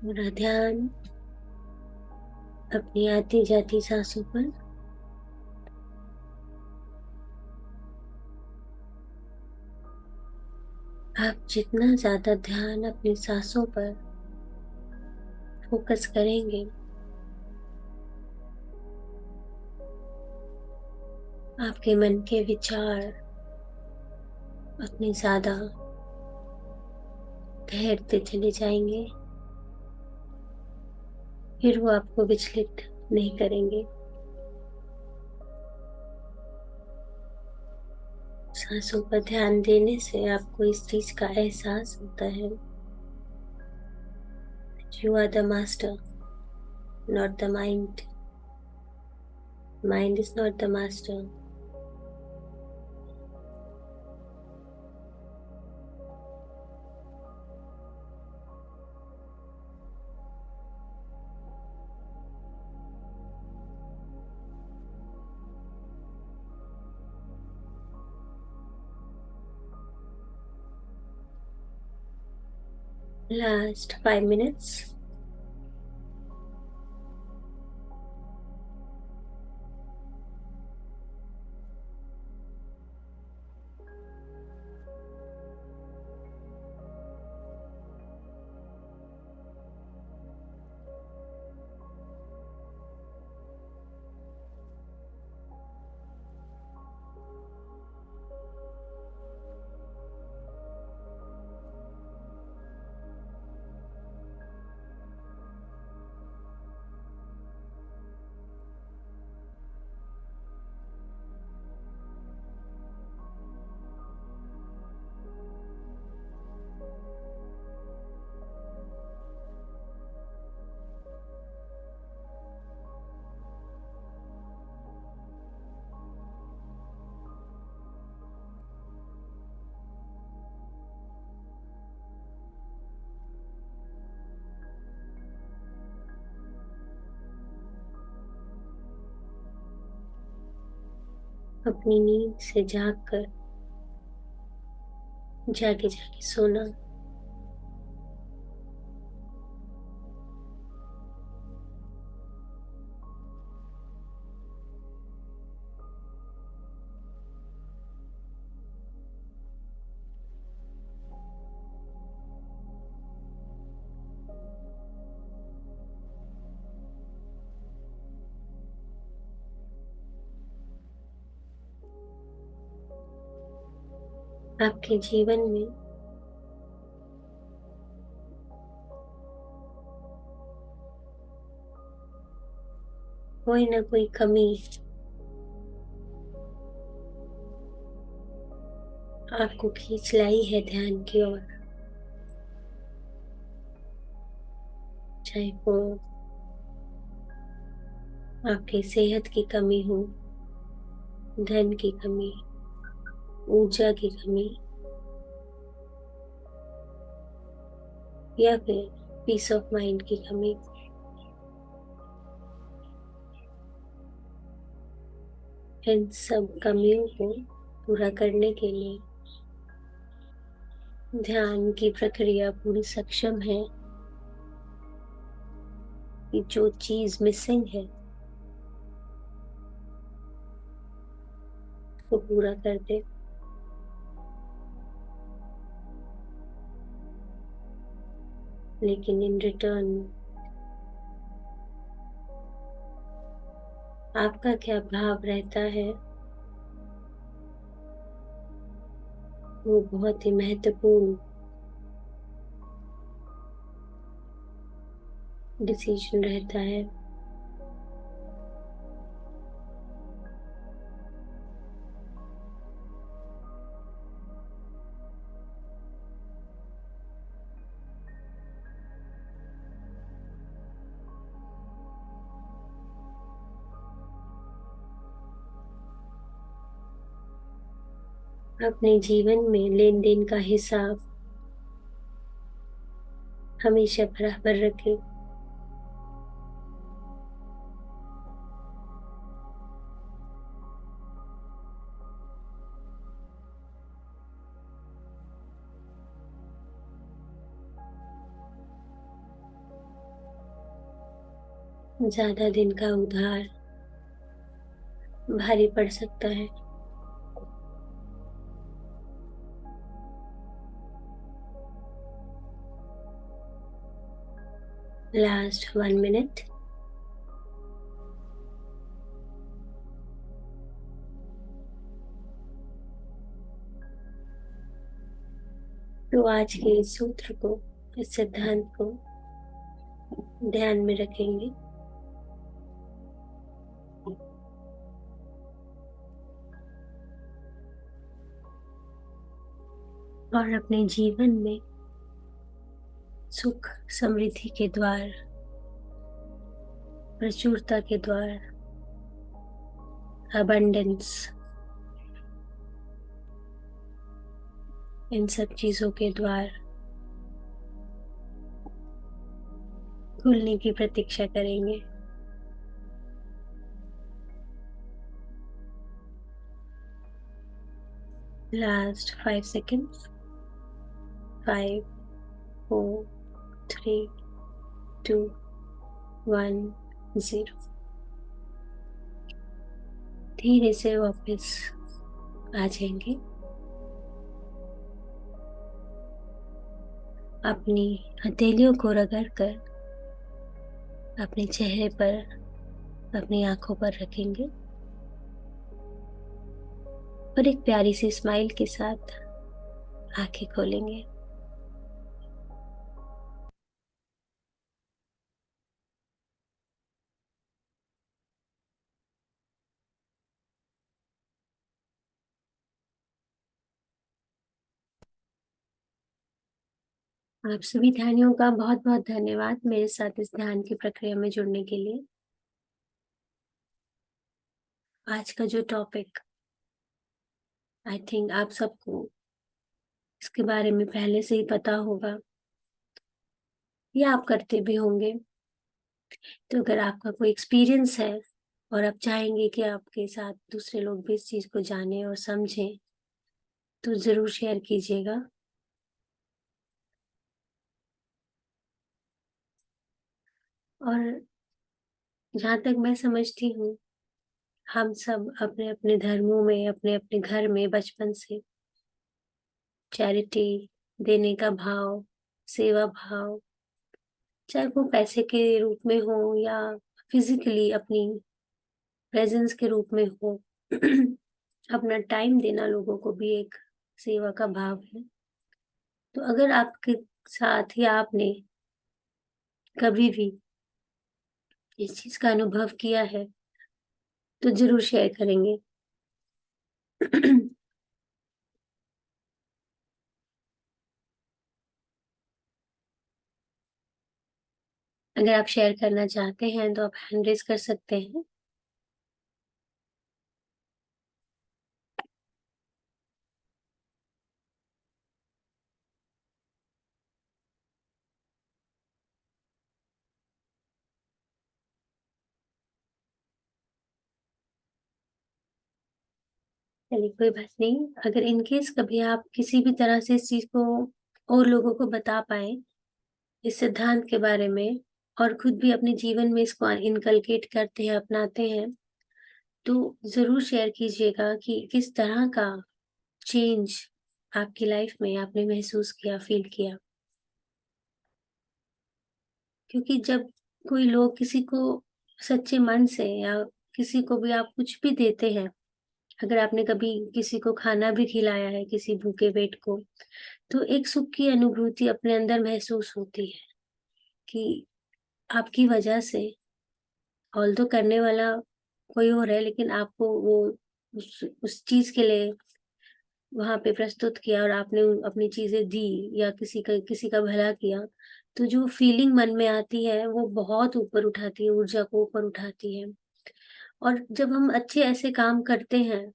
पूरा ध्यान अपनी आती जाती सांसों पर। आप जितना ज्यादा ध्यान अपनी सांसों पर फोकस करेंगे, आपके मन के विचार उतने ज्यादा ठहरते चले जाएंगे, फिर वो आपको विचलित नहीं करेंगे। सांसों पर ध्यान देने से आपको इस चीज का एहसास होता है, you are the master, not the mind. Mind is not the master. Last 5 minutes. अपनी नींद से जाग कर जाके जाके सोना। आपके जीवन में कोई ना कोई कमी आपको खींच लाई है ध्यान की ओर, चाहे वो आपकी सेहत की कमी हो, धन की कमी, ऊर्जा की कमी, या फिर पीस ऑफ माइंड की कमी। इन सब कमियों को पूरा करने के लिए ध्यान की प्रक्रिया पूरी सक्षम है कि जो चीज मिसिंग है वो पूरा कर दे। लेकिन इन रिटर्न आपका क्या भाव रहता है वो बहुत ही महत्वपूर्ण डिसीजन रहता है। अपने जीवन में लेन देन का हिसाब हमेशा बराबर रखें। ज्यादा दिन का उधार भारी पड़ सकता है। Last 1 minute. तो आज के इस सूत्र को, इस सिद्धांत को ध्यान में रखेंगे और अपने जीवन में सुख समृद्धि के द्वार, प्रचुरता के द्वार, अबंडेंस, इन सब चीजों के द्वार खुलने की प्रतीक्षा करेंगे। Last 5 seconds. 5, 4, 3, 2, 1, 0। धीरे से वापस आ जाएंगे। अपनी हथेलियों को रगड़ कर अपने चेहरे पर, अपनी आंखों पर रखेंगे और एक प्यारी सी स्माइल के साथ आंखें खोलेंगे। आप सभी ध्यानियों का बहुत बहुत धन्यवाद मेरे साथ इस ध्यान की प्रक्रिया में जुड़ने के लिए। आज का जो टॉपिक, आई थिंक आप सबको इसके बारे में पहले से ही पता होगा या आप करते भी होंगे। तो अगर आपका कोई एक्सपीरियंस है और आप चाहेंगे कि आपके साथ दूसरे लोग भी इस चीज़ को जानें और समझें, तो ज़रूर शेयर कीजिएगा। और जहाँ तक मैं समझती हूँ, हम सब अपने-अपने धर्मों में, अपने-अपने घर में बचपन से चैरिटी देने का भाव, सेवा भाव, चाहे वो पैसे के रूप में हो या फिज़िकली अपनी प्रेज़ेंस के रूप में हो, अपना टाइम देना लोगों को भी एक सेवा का भाव है। तो अगर आपके साथ या आपने कभी भी इस चीज़ का अनुभव किया है, तो ज़रूर शेयर करेंगे। अगर आप शेयर करना चाहते हैं, तो आप हैंड रेज़ कर सकते हैं। चलिए कोई बात नहीं। अगर इन केस कभी आप किसी भी तरह से इस चीज़ को और लोगों को बता पाएँ, इस सिद्धांत के बारे में और खुद भी अपने जीवन में इसको इनकलकेट करते हैं, अपनाते हैं, तो ज़रूर शेयर कीजिएगा कि किस तरह का चेंज आपकी लाइफ में आपने महसूस किया, फ़ील किया। क्योंकि जब कोई लोग किसी को सच्चे मन से या किसी को भी आप कुछ भी देते हैं, अगर आपने कभी किसी को खाना भी खिलाया है, किसी भूखे पेट को, तो एक सुख की अनुभूति अपने अंदर महसूस होती है कि आपकी वजह से ऑल्दो करने वाला कोई और है, लेकिन आपको वो उस चीज़ के लिए वहाँ पे प्रस्तुत किया और आपने अपनी चीज़ें दी या किसी का भला किया, तो जो फीलिंग मन में आती है, वो बहुत ऊपर उठाती है, ऊर्जा को ऊपर उठाती है। और जब हम अच्छे ऐसे काम करते हैं,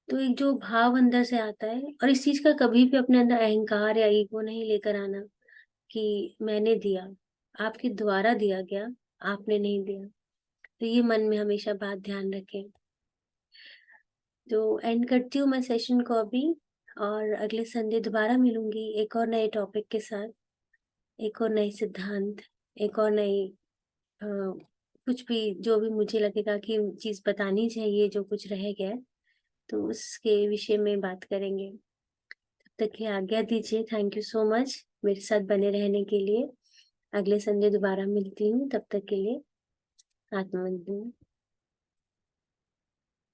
तो एक जो भाव अंदर से आता है, और इस चीज़ का कभी भी अपने अंदर अहंकार या ईगो नहीं लेकर आना कि मैंने दिया, आपके द्वारा दिया गया, आपने नहीं दिया। तो ये मन में हमेशा बात ध्यान रखें। तो एंड करती हूँ मैं सेशन को अभी, और अगले संडे दोबारा मिलूँगी एक और नए टॉपिक के साथ, एक और नए सिद्धांत, एक और नई अ, कुछ भी जो भी मुझे लगेगा कि चीज़ बतानी चाहिए, जो कुछ रह गया है, तो उसके विषय में बात करेंगे। तब तक के लिए आज्ञा दीजिए। थैंक यू सो मच मेरे साथ बने रहने के लिए। अगले संडे दोबारा मिलती हूँ, तब तक के लिए आत्मवंदना।